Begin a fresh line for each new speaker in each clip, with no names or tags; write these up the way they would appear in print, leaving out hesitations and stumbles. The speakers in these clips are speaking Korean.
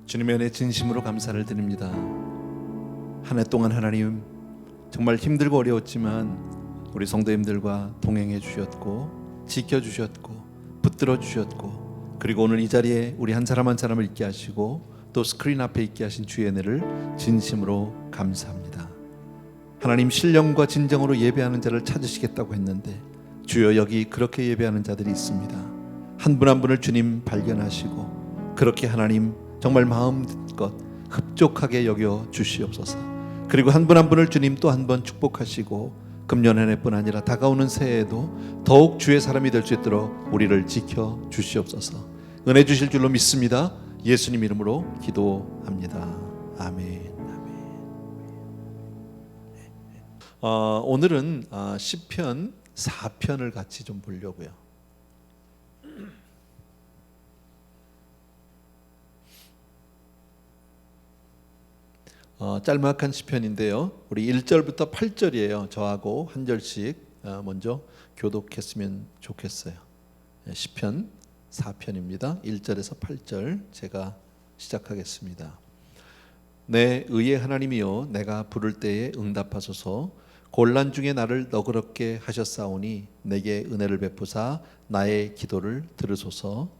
주님의 은혜 진심으로 감사를 드립니다. 한 해 동안 하나님 정말 힘들고 어려웠지만 우리 성도님들과 동행해 주셨고 지켜주셨고 붙들어 주셨고, 그리고 오늘 이 자리에 우리 한 사람 한 사람을 있게 하시고 또 스크린 앞에 있게 하신 주의 은혜를 진심으로 감사합니다. 하나님, 신령과 진정으로 예배하는 자를 찾으시겠다고 했는데 주여, 여기 그렇게 예배하는 자들이 있습니다. 한 분 한 분을 주님 발견하시고 그렇게 하나님 정말 마음껏 흡족하게 여겨 주시옵소서. 그리고 한 분 한 분을 주님 또 한 번 축복하시고 금년 한 해뿐 아니라 다가오는 새해에도 더욱 주의 사람이 될 수 있도록 우리를 지켜 주시옵소서. 은혜 주실 줄로 믿습니다. 예수님 이름으로 기도합니다. 아멘. 오늘은 시편 4편을 같이 좀 보려고요. 짤막한 시편인데요. 우리 1절부터 8절이에요. 저하고 한 절씩 먼저 교독했으면 좋겠어요. 시편 4편입니다. 1절에서 8절 제가 시작하겠습니다. 내 의의 하나님이여, 내가 부를 때에 응답하소서. 곤란 중에 나를 너그럽게 하셨사오니 내게 은혜를 베푸사 나의 기도를 들으소서.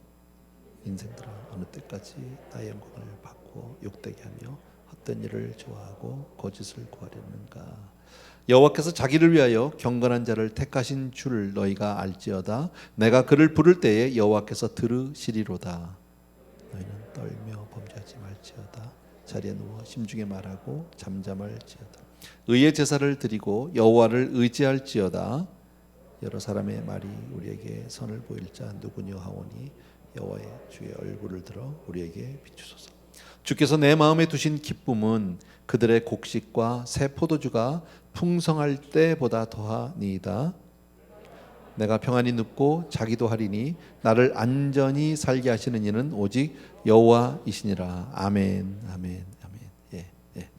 인생들아, 어느 때까지 나의 영광을 받고 욕되게 하며 헛된 일을 좋아하고 거짓을 구하려는가. 여호와께서 자기를 위하여 경건한 자를 택하신 줄 너희가 알지어다. 내가 그를 부를 때에 여호와께서 들으시리로다. 너희는 떨며 범죄하지 말지어다. 자리에 누워 심중에 말하고 잠잠할지어다. 의의 제사를 드리고 여호와를 의지할지어다. 여러 사람의 말이 우리에게 선을 보일 자 누구냐 하오니 여호와의 주의 얼굴을 들어 우리에게 비추소서. 주께서 내 마음에 두신 기쁨은 그들의 곡식과 새 포도주가 풍성할 때보다 더하니이다. 내가 평안히 눕고 자기도 하리니 나를 안전히 살게 하시는 이는 오직 여호와이시니라. 아멘, 아멘, 아멘. 예.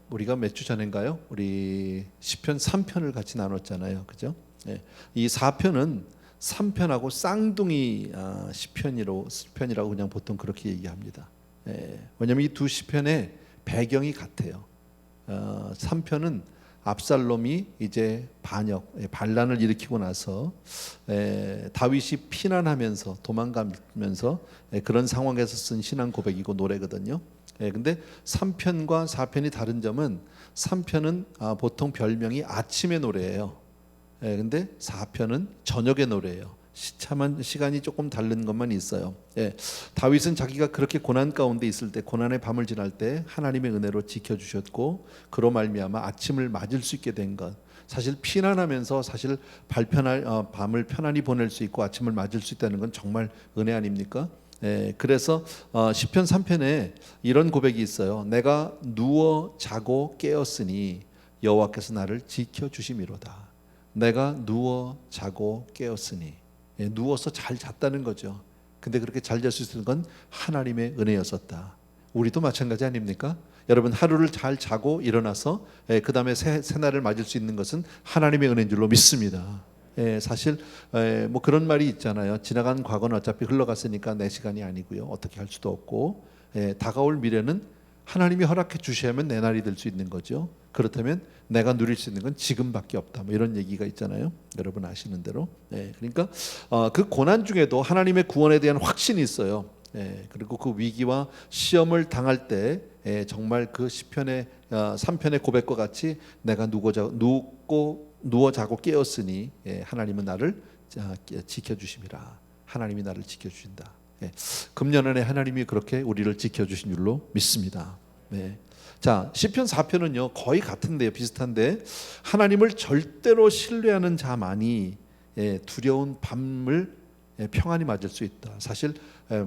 우리가 몇 주 전인가요? 우리 시편 3편을 같이 나눴잖아요, 그죠? 예. 이 4편은 3편하고 쌍둥이 시편이라고 그냥 보통 그렇게 얘기합니다. 예. 왜냐하면 이 두 시편의 배경이 같아요. 3편은 압살롬이 이제 반란을 일으키고 나서 다윗이 피난하면서 도망가면서 그런 상황에서 쓴 신앙 고백이고 노래거든요. 근데 3편과 4편이 다른 점은 3편은 보통 별명이 아침의 노래예요. 근데 4편은 저녁의 노래예요. 시간이 조금 다른 것만 있어요. 다윗은 자기가 그렇게 고난 가운데 있을 때, 고난의 밤을 지날 때 하나님의 은혜로 지켜주셨고 그로 말미암아 아침을 맞을 수 있게 된 것. 사실 피난하면서 사실 밤을 편안히 보낼 수 있고 아침을 맞을 수 있다는 건 정말 은혜 아닙니까? 그래서 시편 3편에 이런 고백이 있어요. 내가 누워 자고 깨었으니 여호와께서 나를 지켜주심이로다. 내가 누워 자고 깨었으니, 누워서 잘 잤다는 거죠. 근데 그렇게 잘 잘 수 있는 건 하나님의 은혜였었다. 우리도 마찬가지 아닙니까? 여러분, 하루를 잘 자고 일어나서 그 다음에 새날을 맞을 수 있는 것은 하나님의 은혜인 줄로 믿습니다. 사실 뭐 그런 말이 있잖아요. 지나간 과거는 어차피 흘러갔으니까 내 시간이 아니고요, 어떻게 할 수도 없고, 다가올 미래는 하나님이 허락해 주셔야만 내 날이 될 수 있는 거죠. 그렇다면 내가 누릴 수 있는 건 지금밖에 없다, 뭐 이런 얘기가 있잖아요. 여러분 아시는 대로. 그러니까 그 고난 중에도 하나님의 구원에 대한 확신이 있어요. 그리고 그 위기와 시험을 당할 때 정말 그 시편의 3편의 고백과 같이 내가 누워 자고 깨었으니 하나님은 나를 지켜주심이라. 하나님이 나를 지켜주신다. 금년 안에 하나님이 그렇게 우리를 지켜주신 줄로 믿습니다. 자, 시편 4편은요 거의 같은데요, 비슷한데, 하나님을 절대로 신뢰하는 자만이 두려운 밤을 평안히 맞을 수 있다. 사실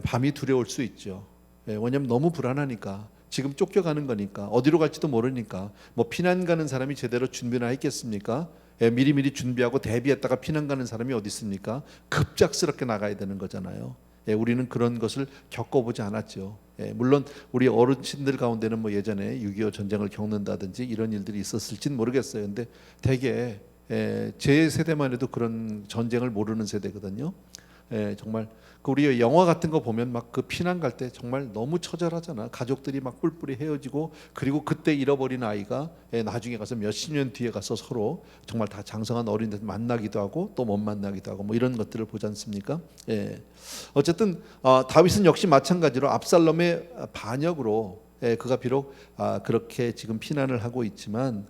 밤이 두려울 수 있죠. 왜냐하면 너무 불안하니까, 지금 쫓겨가는 거니까, 어디로 갈지도 모르니까. 뭐 피난 가는 사람이 제대로 준비나 했겠습니까? 미리미리 준비하고 대비했다가 피난 가는 사람이 어디 있습니까? 급작스럽게 나가야 되는 거잖아요. 우리는 그런 것을 겪어보지 않았죠. 물론 우리 어르신들 가운데는 뭐 예전에 6.25 전쟁을 겪는다든지 이런 일들이 있었을지는 모르겠어요. 근데 대개 제 세대만 해도 그런 전쟁을 모르는 세대거든요. 정말 그 우리 영화 같은 거 보면 막 그 피난 갈 때 정말 너무 처절하잖아. 가족들이 막 뿔뿔이 헤어지고, 그리고 그때 잃어버린 아이가 나중에 가서 몇십 년 뒤에 가서 서로 정말 다 장성한 어린이들 만나기도 하고 또 못 만나기도 하고 뭐 이런 것들을 보지 않습니까? 어쨌든 다윗은 역시 마찬가지로 압살롬의 반역으로 그가 비록 그렇게 지금 피난을 하고 있지만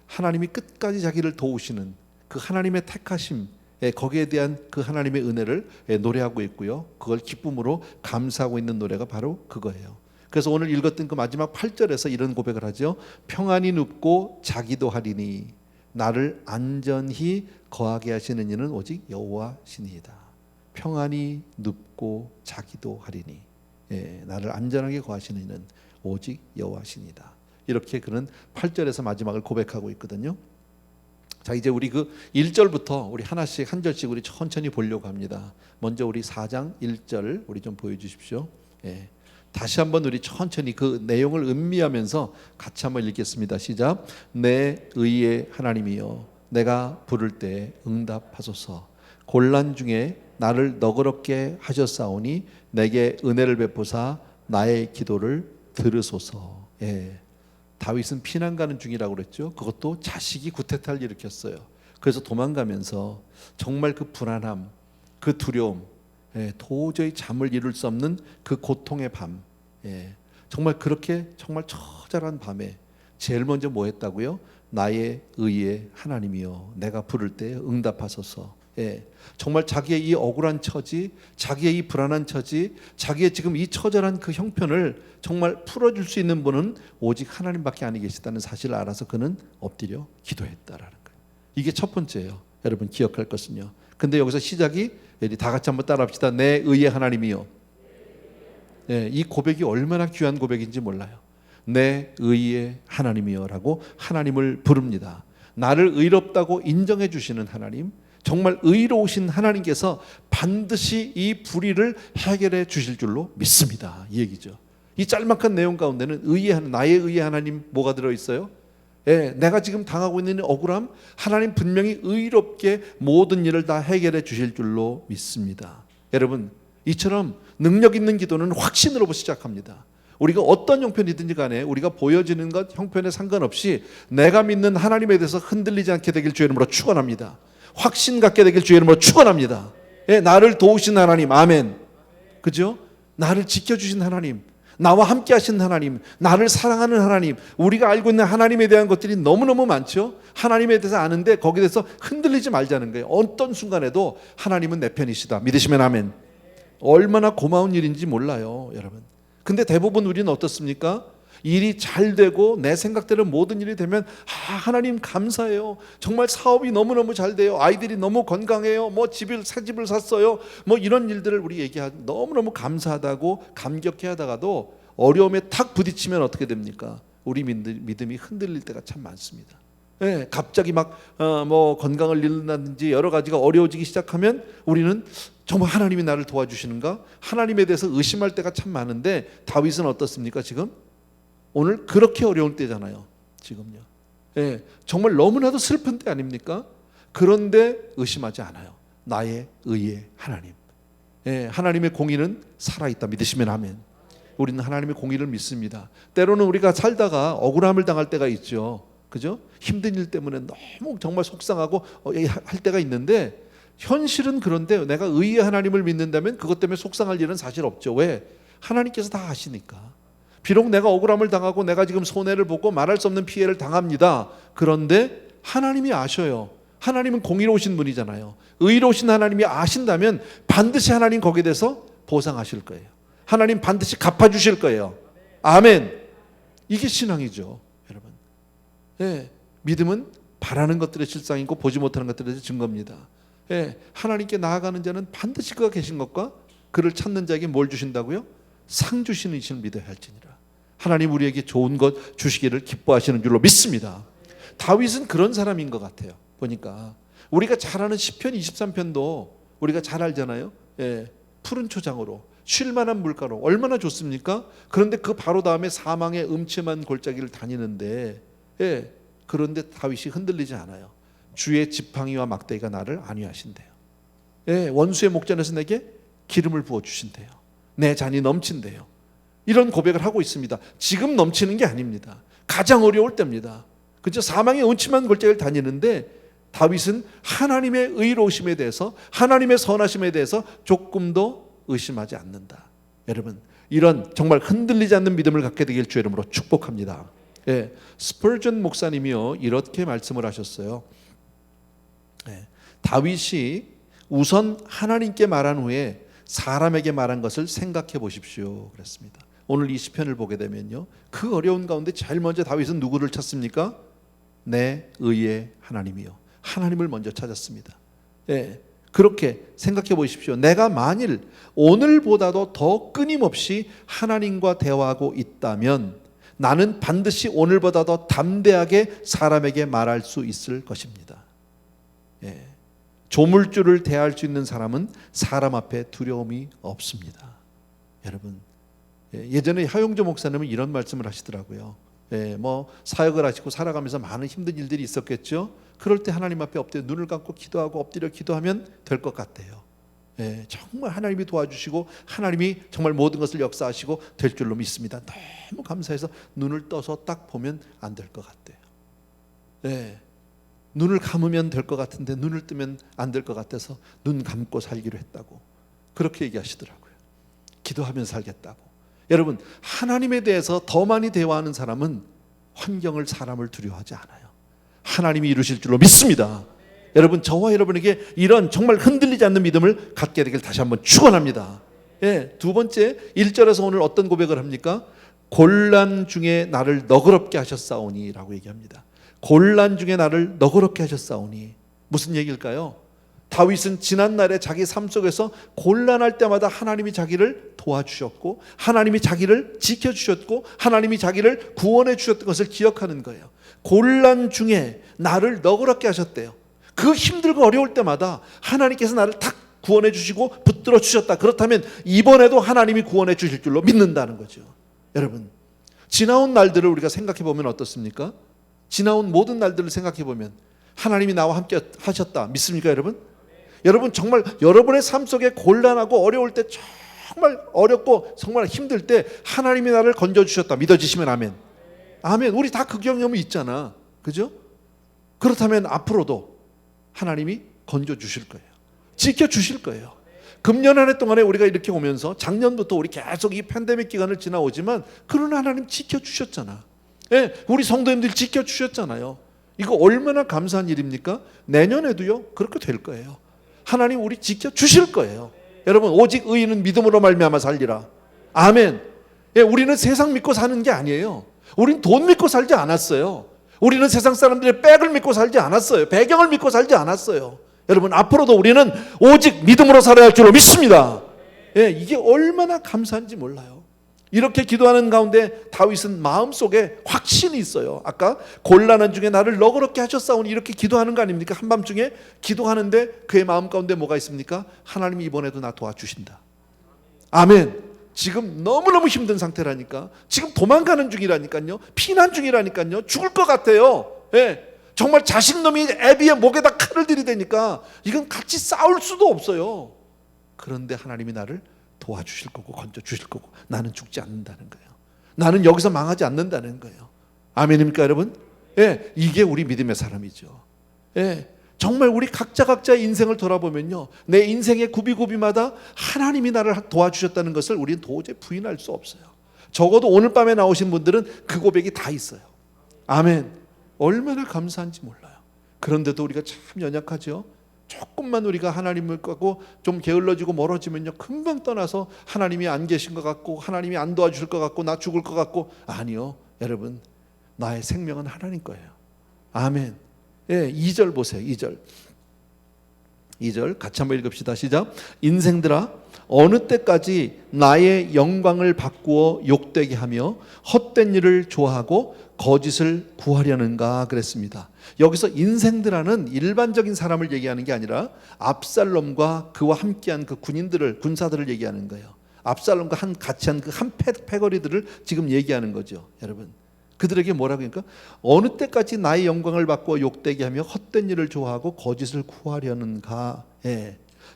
하나님이 끝까지 자기를 도우시는 그 하나님의 택하심, 거기에 대한 그 하나님의 은혜를 노래하고 있고요. 그걸 기쁨으로 감사하고 있는 노래가 바로 그거예요. 그래서 오늘 읽었던 그 마지막 8절에서 이런 고백을 하죠. 평안히 눕고 자기도 하리니 나를 안전히 거하게 하시는 이는 오직 여호와시니이다. 평안히 눕고 자기도 하리니 나를 안전하게 거하시는 이는 오직 여호와시니이다. 이렇게 그는 8절에서 마지막을 고백하고 있거든요. 자, 이제 우리 그 1절부터 우리 하나씩 한 절씩 우리 천천히 보려고 합니다. 먼저 우리 4장 1절 우리 좀 보여주십시오. 다시 한번 우리 천천히 그 내용을 음미하면서 같이 한번 읽겠습니다. 시작. 내 의의 하나님이여 내가 부를 때 응답하소서. 곤란 중에 나를 너그럽게 하셨사오니 내게 은혜를 베푸사 나의 기도를 들으소서. 다윗은 피난 가는 중이라고 그랬죠. 그것도 자식이 구테타를 일으켰어요. 그래서 도망가면서 정말 그 불안함, 그 두려움, 도저히 잠을 이룰 수 없는 그 고통의 밤, 정말 그렇게 정말 처절한 밤에 제일 먼저 뭐 했다고요? 나의 의의 하나님이여 내가 부를 때 응답하소서. 정말 자기의 이 억울한 처지, 자기의 이 불안한 처지, 자기의 지금 이 처절한 그 형편을 정말 풀어줄 수 있는 분은 오직 하나님밖에 아니 계시다는 사실을 알아서 그는 엎드려 기도했다라는 거예요. 이게 첫 번째예요. 여러분 기억할 것은요. 근데 여기서 시작이 다 같이 한번 따라합시다. 내 의의 하나님이요. 이 고백이 얼마나 귀한 고백인지 몰라요. 내 의의 하나님이여라고 하나님을 부릅니다. 나를 의롭다고 인정해 주시는 하나님, 정말 의로우신 하나님께서 반드시 이 불의를 해결해 주실 줄로 믿습니다. 이 얘기죠. 이 짤막한 내용 가운데는 나의 의의 하나님 뭐가 들어있어요? 내가 지금 당하고 있는 억울함, 하나님 분명히 의롭게 모든 일을 다 해결해 주실 줄로 믿습니다. 여러분, 이처럼 능력 있는 기도는 확신으로부터 시작합니다. 우리가 어떤 형편이든지 간에 우리가 보여지는 것 형편에 상관없이 내가 믿는 하나님에 대해서 흔들리지 않게 되길 주의 이름으로 축원합니다. 확신 갖게 되길 주의 이름으로 축원합니다. 나를 도우신 하나님, 아멘. 그죠? 나를 지켜주신 하나님, 나와 함께 하신 하나님, 나를 사랑하는 하나님, 우리가 알고 있는 하나님에 대한 것들이 너무너무 많죠. 하나님에 대해서 아는데 거기에 대해서 흔들리지 말자는 거예요. 어떤 순간에도 하나님은 내 편이시다. 믿으시면 아멘. 얼마나 고마운 일인지 몰라요, 여러분. 근데 대부분 우리는 어떻습니까? 일이 잘 되고 내 생각대로 모든 일이 되면 하나님 감사해요. 정말 사업이 너무너무 잘 돼요. 아이들이 너무 건강해요. 뭐 새 집을 샀어요. 뭐 이런 일들을 우리 얘기하고 너무너무 감사하다고 감격해 하다가도 어려움에 탁 부딪히면 어떻게 됩니까? 우리 믿음이 흔들릴 때가 참 많습니다. 갑자기 막 뭐 건강을 잃는다든지 여러 가지가 어려워지기 시작하면 우리는 정말 하나님이 나를 도와주시는가? 하나님에 대해서 의심할 때가 참 많은데 다윗은 어떻습니까 지금? 오늘 그렇게 어려운 때잖아요. 지금요. 정말 너무나도 슬픈 때 아닙니까? 그런데 의심하지 않아요. 나의 의의 하나님. 하나님의 공의는 살아있다. 믿으시면 아멘. 우리는 하나님의 공의를 믿습니다. 때로는 우리가 살다가 억울함을 당할 때가 있죠. 그죠? 힘든 일 때문에 너무 정말 속상하고 할 때가 있는데 현실은 그런데 내가 의의 하나님을 믿는다면 그것 때문에 속상할 일은 사실 없죠. 왜? 하나님께서 다 아시니까. 비록 내가 억울함을 당하고 내가 지금 손해를 보고 말할 수 없는 피해를 당합니다. 그런데 하나님이 아셔요. 하나님은 공의로우신 분이잖아요. 의로우신 하나님이 아신다면 반드시 하나님 거기에 대해서 보상하실 거예요. 하나님 반드시 갚아주실 거예요. 아멘. 이게 신앙이죠, 여러분. 믿음은 바라는 것들의 실상이고 보지 못하는 것들의 증거입니다. 하나님께 나아가는 자는 반드시 그가 계신 것과 그를 찾는 자에게 뭘 주신다고요? 상 주시는 이신을 믿어야 할지니라. 하나님 우리에게 좋은 것 주시기를 기뻐하시는 줄로 믿습니다. 다윗은 그런 사람인 것 같아요. 보니까 우리가 잘 아는 시편 23편도 우리가 잘 알잖아요. 푸른 초장으로 쉴만한 물가로 얼마나 좋습니까? 그런데 그 바로 다음에 사망의 음침한 골짜기를 다니는데 그런데 다윗이 흔들리지 않아요. 주의 지팡이와 막대기가 나를 안위하신대요. 예, 원수의 목전에서 내게 기름을 부어주신대요. 내 잔이 넘친대요. 이런 고백을 하고 있습니다. 지금 넘치는 게 아닙니다. 가장 어려울 때입니다. 그죠? 사망의 음침한 골짜기를 다니는데 다윗은 하나님의 의로우심에 대해서, 하나님의 선하심에 대해서 조금도 의심하지 않는다. 여러분, 이런 정말 흔들리지 않는 믿음을 갖게 되길 주의 이름으로 축복합니다. 예, 스펄전 목사님이요 이렇게 말씀을 하셨어요. 예, 다윗이 우선 하나님께 말한 후에 사람에게 말한 것을 생각해 보십시오 그랬습니다. 오늘 이 시편을 보게 되면요, 그 어려운 가운데 제일 먼저 다윗은 누구를 찾습니까? 내 의의 하나님이요, 하나님을 먼저 찾았습니다. 예, 그렇게 생각해 보십시오. 내가 만일 오늘보다도 더 끊임없이 하나님과 대화하고 있다면 나는 반드시 오늘보다 더 담대하게 사람에게 말할 수 있을 것입니다. 예, 조물주를 대할 수 있는 사람은 사람 앞에 두려움이 없습니다. 여러분, 예전에 하용조 목사님은 이런 말씀을 하시더라고요. 뭐 사역을 하시고 살아가면서 많은 힘든 일들이 있었겠죠. 그럴 때 하나님 앞에 엎드려 눈을 감고 기도하고 엎드려 기도하면 될 것 같아요. 정말 하나님이 도와주시고 하나님이 정말 모든 것을 역사하시고 될 줄로 믿습니다. 너무 감사해서 눈을 떠서 딱 보면 안 될 것 같대요. 눈을 감으면 될 것 같은데 눈을 뜨면 안 될 것 같아서 눈 감고 살기로 했다고 그렇게 얘기하시더라고요. 기도하면 살겠다고. 여러분, 하나님에 대해서 더 많이 대화하는 사람은 환경을, 사람을 두려워하지 않아요. 하나님이 이루실 줄로 믿습니다. 여러분, 저와 여러분에게 이런 정말 흔들리지 않는 믿음을 갖게 되길 다시 한번 축원합니다. 두 번째, 1절에서 오늘 어떤 고백을 합니까? 곤란 중에 나를 너그럽게 하셨사오니 라고 얘기합니다. 곤란 중에 나를 너그럽게 하셨사오니, 무슨 얘기일까요? 다윗은 지난날에 자기 삶 속에서 곤란할 때마다 하나님이 자기를 도와주셨고 하나님이 자기를 지켜주셨고 하나님이 자기를 구원해 주셨던 것을 기억하는 거예요. 곤란 중에 나를 너그럽게 하셨대요. 그 힘들고 어려울 때마다 하나님께서 나를 탁 구원해 주시고 붙들어 주셨다. 그렇다면 이번에도 하나님이 구원해 주실 줄로 믿는다는 거죠. 여러분, 지나온 날들을 우리가 생각해 보면 어떻습니까? 지나온 모든 날들을 생각해 보면 하나님이 나와 함께 하셨다. 믿습니까, 여러분? 여러분, 정말 여러분의 삶 속에 곤란하고 어려울 때, 정말 어렵고 정말 힘들 때 하나님이 나를 건져주셨다. 믿어지시면 아멘. 아멘. 우리 다 그 경험이 있잖아. 그죠? 그렇다면 앞으로도 하나님이 건져주실 거예요. 지켜주실 거예요. 금년 한 해 동안에 우리가 이렇게 오면서 작년부터 우리 계속 이 팬데믹 기간을 지나오지만 그러나 하나님 지켜주셨잖아. 우리 성도님들 지켜주셨잖아요. 이거 얼마나 감사한 일입니까? 내년에도요 그렇게 될 거예요. 하나님 우리 지켜주실 거예요. 여러분, 오직 의인은 믿음으로 말미암아 살리라. 아멘. 우리는 세상 믿고 사는 게 아니에요. 우리는 돈 믿고 살지 않았어요. 우리는 세상 사람들의 백을 믿고 살지 않았어요. 배경을 믿고 살지 않았어요. 여러분, 앞으로도 우리는 오직 믿음으로 살아야 할 줄로 믿습니다. 이게 얼마나 감사한지 몰라요. 이렇게 기도하는 가운데 다윗은 마음속에 확신이 있어요. 아까 곤란한 중에 나를 너그럽게 하셨사오니 이렇게 기도하는 거 아닙니까? 한밤중에 기도하는데 그의 마음 가운데 뭐가 있습니까? 하나님이 이번에도 나 도와주신다. 아멘. 지금 너무너무 힘든 상태라니까, 지금 도망가는 중이라니까요, 피난 중이라니까요, 죽을 것 같아요. 정말 자식놈이 애비의 목에다 칼을 들이대니까 이건 같이 싸울 수도 없어요. 그런데 하나님이 나를 도와주실 거고 건져주실 거고 나는 죽지 않는다는 거예요. 나는 여기서 망하지 않는다는 거예요. 아멘입니까, 여러분? 이게 우리 믿음의 사람이죠. 정말 우리 각자의 인생을 돌아보면요, 내 인생의 구비구비마다 하나님이 나를 도와주셨다는 것을 우리는 도저히 부인할 수 없어요. 적어도 오늘 밤에 나오신 분들은 그 고백이 다 있어요. 아멘. 얼마나 감사한지 몰라요. 그런데도 우리가 참 연약하죠. 조금만 우리가 하나님을 갖고 좀 게을러지고 멀어지면요, 금방 떠나서 하나님이 안 계신 것 같고 하나님이 안 도와주실 것 같고 나 죽을 것 같고. 아니요, 여러분, 나의 생명은 하나님 거예요. 아멘. 2절 보세요. 2절 같이 한번 읽읍시다. 시작. 인생들아, 어느 때까지 나의 영광을 바꾸어 욕되게 하며 헛된 일을 좋아하고 거짓을 구하려는가 그랬습니다. 여기서 인생들아는 일반적인 사람을 얘기하는 게 아니라 압살롬과 그와 함께한 그 군사들을 얘기하는 거예요. 압살롬과 같이 한 그 한 패거리들을 지금 얘기하는 거죠. 여러분, 그들에게 뭐라고 하니까 어느 때까지 나의 영광을 바꾸어 욕되게 하며 헛된 일을 좋아하고 거짓을 구하려는가.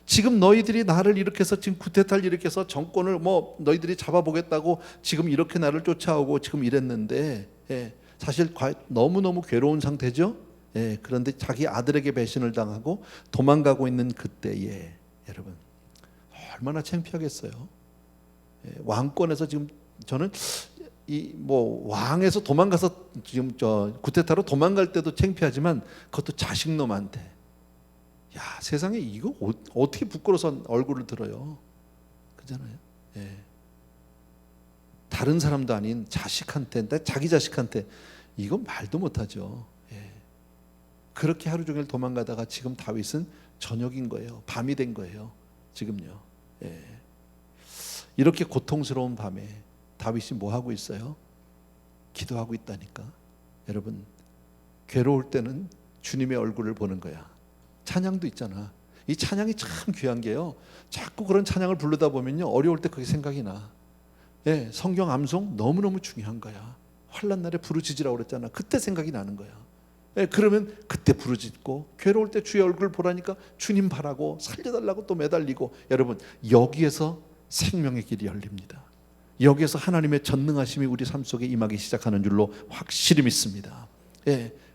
지금 너희들이 나를 일으켜서 지금 쿠데타를 일으켜서 정권을 뭐 너희들이 잡아보겠다고 지금 이렇게 나를 쫓아오고 지금 이랬는데, 사실 너무너무 괴로운 상태죠. 그런데 자기 아들에게 배신을 당하고 도망가고 있는 그때에 여러분 얼마나 창피하겠어요. 왕권에서 지금 저는 이 뭐 왕에서 도망가서 지금 저 쿠데타로 도망갈 때도 창피하지만 그것도 자식놈한테, 야 세상에 이거 어떻게 부끄러워서 얼굴을 들어요, 그잖아요. 다른 사람도 아닌 자식한테, 자기 자식한테 이건 말도 못하죠. 그렇게 하루 종일 도망가다가 지금 다윗은 저녁인 거예요. 밤이 된 거예요. 지금요. 이렇게 고통스러운 밤에 다윗이 뭐 하고 있어요? 기도하고 있다니까. 여러분, 괴로울 때는 주님의 얼굴을 보는 거야. 찬양도 있잖아. 이 찬양이 참 귀한 게요, 자꾸 그런 찬양을 부르다 보면요 어려울 때 그게 생각이 나. 성경 암송 너무너무 중요한 거야. 환난 날에 부르짖으라고 그랬잖아. 그때 생각이 나는 거야. 그러면 그때 부르짖고, 괴로울 때 주의 얼굴 보라니까 주님 바라고 살려달라고 또 매달리고. 여러분, 여기에서 생명의 길이 열립니다. 여기에서 하나님의 전능하심이 우리 삶 속에 임하기 시작하는 줄로 확실히 믿습니다.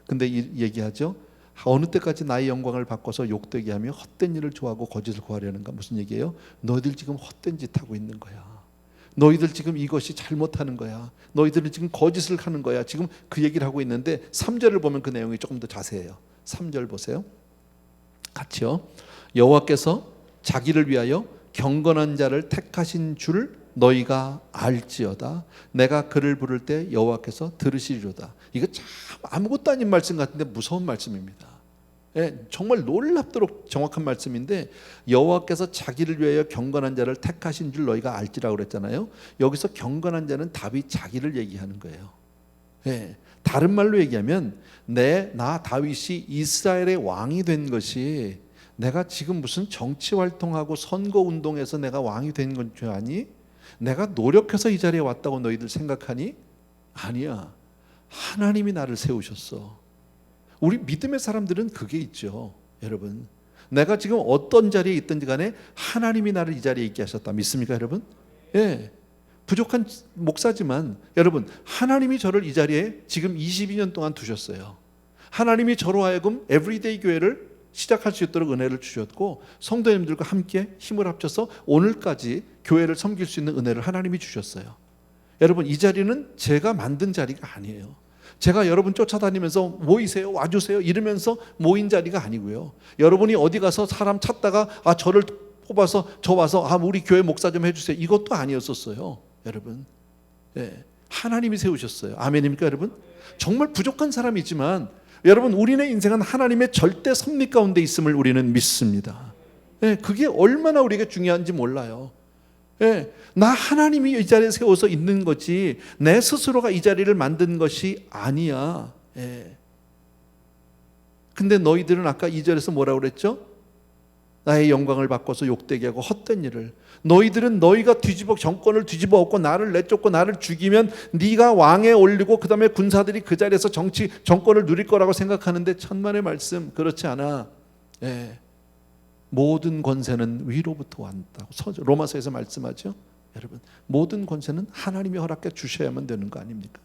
근데 얘기하죠. 어느 때까지 나의 영광을 바꿔서 욕되게 하며 헛된 일을 좋아하고 거짓을 구하려는가? 무슨 얘기예요? 너희들 지금 헛된 짓 하고 있는 거야. 너희들 지금 이것이 잘못하는 거야. 너희들은 지금 거짓을 하는 거야. 지금 그 얘기를 하고 있는데 3절을 보면 그 내용이 조금 더 자세해요. 3절 보세요. 같이요. 여호와께서 자기를 위하여 경건한 자를 택하신 줄 너희가 알지어다. 내가 그를 부를 때 여호와께서 들으시리로다. 이거 참 아무것도 아닌 말씀 같은데 무서운 말씀입니다. 정말 놀랍도록 정확한 말씀인데, 여호와께서 자기를 위하여 경건한 자를 택하신 줄 너희가 알지라고 그랬잖아요. 여기서 경건한 자는 다윗 자기를 얘기하는 거예요. 다른 말로 얘기하면 나 다윗이 이스라엘의 왕이 된 것이 내가 지금 무슨 정치 활동하고 선거 운동에서 내가 왕이 된 건 줄 아니? 내가 노력해서 이 자리에 왔다고 너희들 생각하니? 아니야. 하나님이 나를 세우셨어. 우리 믿음의 사람들은 그게 있죠. 여러분, 내가 지금 어떤 자리에 있든지 간에 하나님이 나를 이 자리에 있게 하셨다. 믿습니까 여러분? 부족한 목사지만 여러분, 하나님이 저를 이 자리에 지금 22년 동안 두셨어요. 하나님이 저로 하여금 에브리데이 교회를 시작할 수 있도록 은혜를 주셨고, 성도님들과 함께 힘을 합쳐서 오늘까지 교회를 섬길 수 있는 은혜를 하나님이 주셨어요. 여러분, 이 자리는 제가 만든 자리가 아니에요. 제가 여러분 쫓아다니면서 모이세요, 와주세요 이러면서 모인 자리가 아니고요. 여러분이 어디 가서 사람 찾다가 저를 뽑아서 저 와서 우리 교회 목사 좀 해주세요 이것도 아니었었어요. 여러분, 하나님이 세우셨어요. 아멘입니까 여러분? 정말 부족한 사람이지만 여러분, 우리의 인생은 하나님의 절대 섭리 가운데 있음을 우리는 믿습니다. 그게 얼마나 우리에게 중요한지 몰라요. 나 하나님이 이 자리에 세워서 있는 거지 내 스스로가 이 자리를 만든 것이 아니야. 근데 너희들은 아까 2절에서 뭐라고 그랬죠? 나의 영광을 바꿔서 욕되게 하고 헛된 일을. 너희들은 너희가 정권을 뒤집어 엎고 나를 내쫓고 나를 죽이면 네가 왕에 올리고 그 다음에 군사들이 그 자리에서 정권을 누릴 거라고 생각하는데 천만의 말씀, 그렇지 않아. 모든 권세는 위로부터 왔다고 로마서에서 말씀하죠. 여러분, 모든 권세는 하나님이 허락해 주셔야만 되는 거 아닙니까?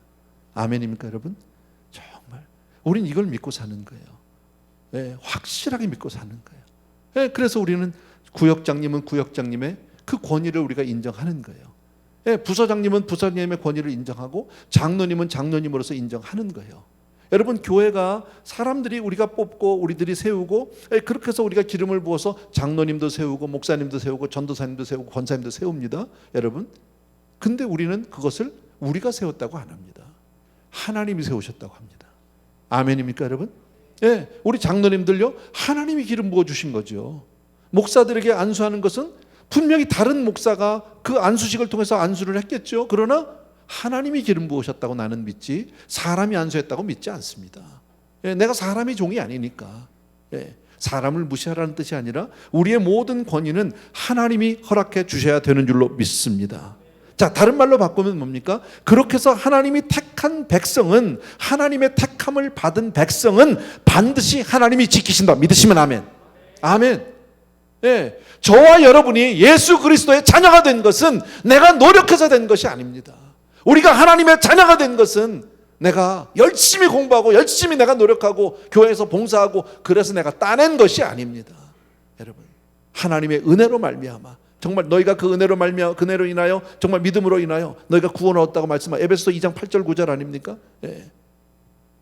아멘입니까 여러분? 정말 우린 이걸 믿고 사는 거예요. 확실하게 믿고 사는 거예요. 그래서 우리는 구역장님은 구역장님의 그 권위를 우리가 인정하는 거예요. 부서장님은 부서장님의 권위를 인정하고 장로님은 장로님으로서 인정하는 거예요. 여러분, 교회가 사람들이 우리가 뽑고 우리들이 세우고, 그렇게 해서 우리가 기름을 부어서 장로님도 세우고 목사님도 세우고 전도사님도 세우고 권사님도 세웁니다. 여러분, 근데 우리는 그것을 우리가 세웠다고 안 합니다. 하나님이 세우셨다고 합니다. 아멘입니까 여러분? 우리 장로님들요, 하나님이 기름 부어주신 거죠. 목사들에게 안수하는 것은 분명히 다른 목사가 그 안수식을 통해서 안수를 했겠죠. 그러나 하나님이 기름 부으셨다고 나는 믿지, 사람이 안수했다고 믿지 않습니다. 내가 사람이 종이 아니니까. 사람을 무시하라는 뜻이 아니라 우리의 모든 권위는 하나님이 허락해 주셔야 되는 줄로 믿습니다. 자, 다른 말로 바꾸면 뭡니까? 그렇게 해서 하나님이 택한 백성은, 하나님의 택함을 받은 백성은 반드시 하나님이 지키신다. 믿으시면 아멘. 아멘. 예, 저와 여러분이 예수 그리스도의 자녀가 된 것은 내가 노력해서 된 것이 아닙니다. 우리가 하나님의 자녀가 된 것은 내가 열심히 공부하고 열심히 내가 노력하고 교회에서 봉사하고 그래서 내가 따낸 것이 아닙니다. 여러분, 하나님의 은혜로 말미암아 정말 너희가 그 은혜로 말미암아 그 은혜로 인하여 정말 믿음으로 인하여 너희가 구원을 얻었다고 말씀하신 에베소서 2장 8절 9절 아닙니까? 예.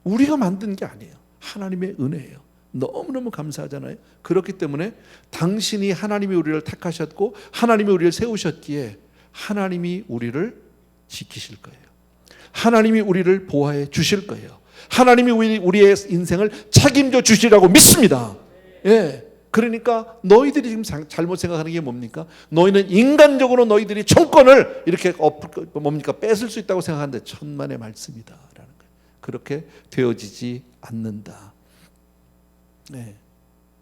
우리가 만든 게 아니에요. 하나님의 은혜예요. 너무너무 감사하잖아요. 그렇기 때문에 당신이 하나님이 우리를 택하셨고 하나님이 우리를 세우셨기에 하나님이 우리를 지키실 거예요. 하나님이 우리를 보호해 주실 거예요. 하나님이 우리의 인생을 책임져 주시라고 믿습니다. 예. 그러니까 너희들이 지금 잘못 생각하는 게 뭡니까? 너희는 인간적으로 너희들이 정권을 이렇게 뭡니까? 뺏을 수 있다고 생각하는데 천만의 말씀이다라는 거예요. 그렇게 되어지지 않는다. 네.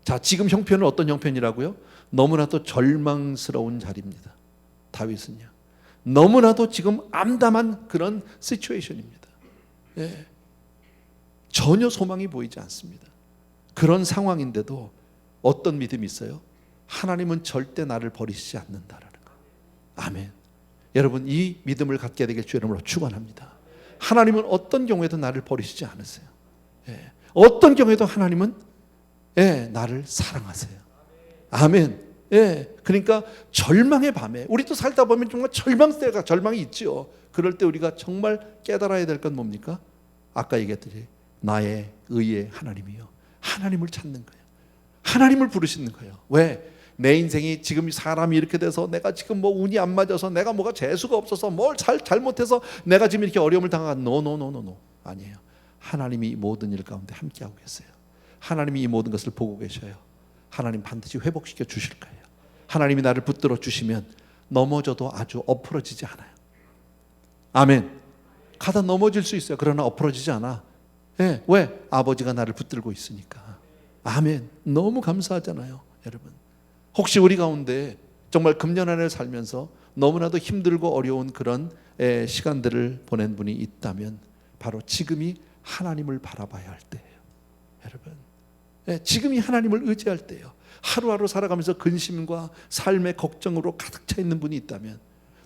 자, 지금 형편은 어떤 형편이라고요? 너무나도 절망스러운 자리입니다. 다윗은요. 너무나도 지금 암담한 그런 시츄에이션입니다. 네. 전혀 소망이 보이지 않습니다. 그런 상황인데도 어떤 믿음이 있어요? 하나님은 절대 나를 버리시지 않는다라는 거. 아멘. 여러분, 이 믿음을 갖게 되길 주의 이름으로 축원합니다. 하나님은 어떤 경우에도 나를 버리시지 않으세요. 예. 어떤 경우에도 하나님은 나를 사랑하세요. 아멘. 예. 그러니까 절망의 밤에 우리도 살다 보면 정말 절망이 있죠. 그럴 때 우리가 정말 깨달아야 될 건 뭡니까? 아까 얘기했듯이 나의 의의 하나님이요. 하나님을 찾는 거예요. 하나님을 부르시는 거예요. 왜? 내 인생이 지금 사람이 이렇게 돼서 내가 지금 뭐 운이 안 맞아서 내가 뭐가 재수가 없어서 뭘 잘못해서 내가 지금 이렇게 어려움을 당한 노 아니에요. 하나님이 모든 일 가운데 함께하고 계세요. 하나님이 이 모든 것을 보고 계셔요. 하나님 반드시 회복시켜 주실 거예요. 하나님이 나를 붙들어 주시면 넘어져도 아주 엎어지지 않아요. 아멘. 가다 넘어질 수 있어요. 그러나 엎어지지 않아. 예. 왜? 아버지가 나를 붙들고 있으니까. 아멘. 너무 감사하잖아요, 여러분. 혹시 우리 가운데 정말 금년 한 해를 살면서 너무나도 힘들고 어려운 그런 시간들을 보낸 분이 있다면 바로 지금이 하나님을 바라봐야 할 때예요, 여러분. 지금이 하나님을 의지할 때예요. 하루하루 살아가면서 근심과 삶의 걱정으로 가득 차 있는 분이 있다면,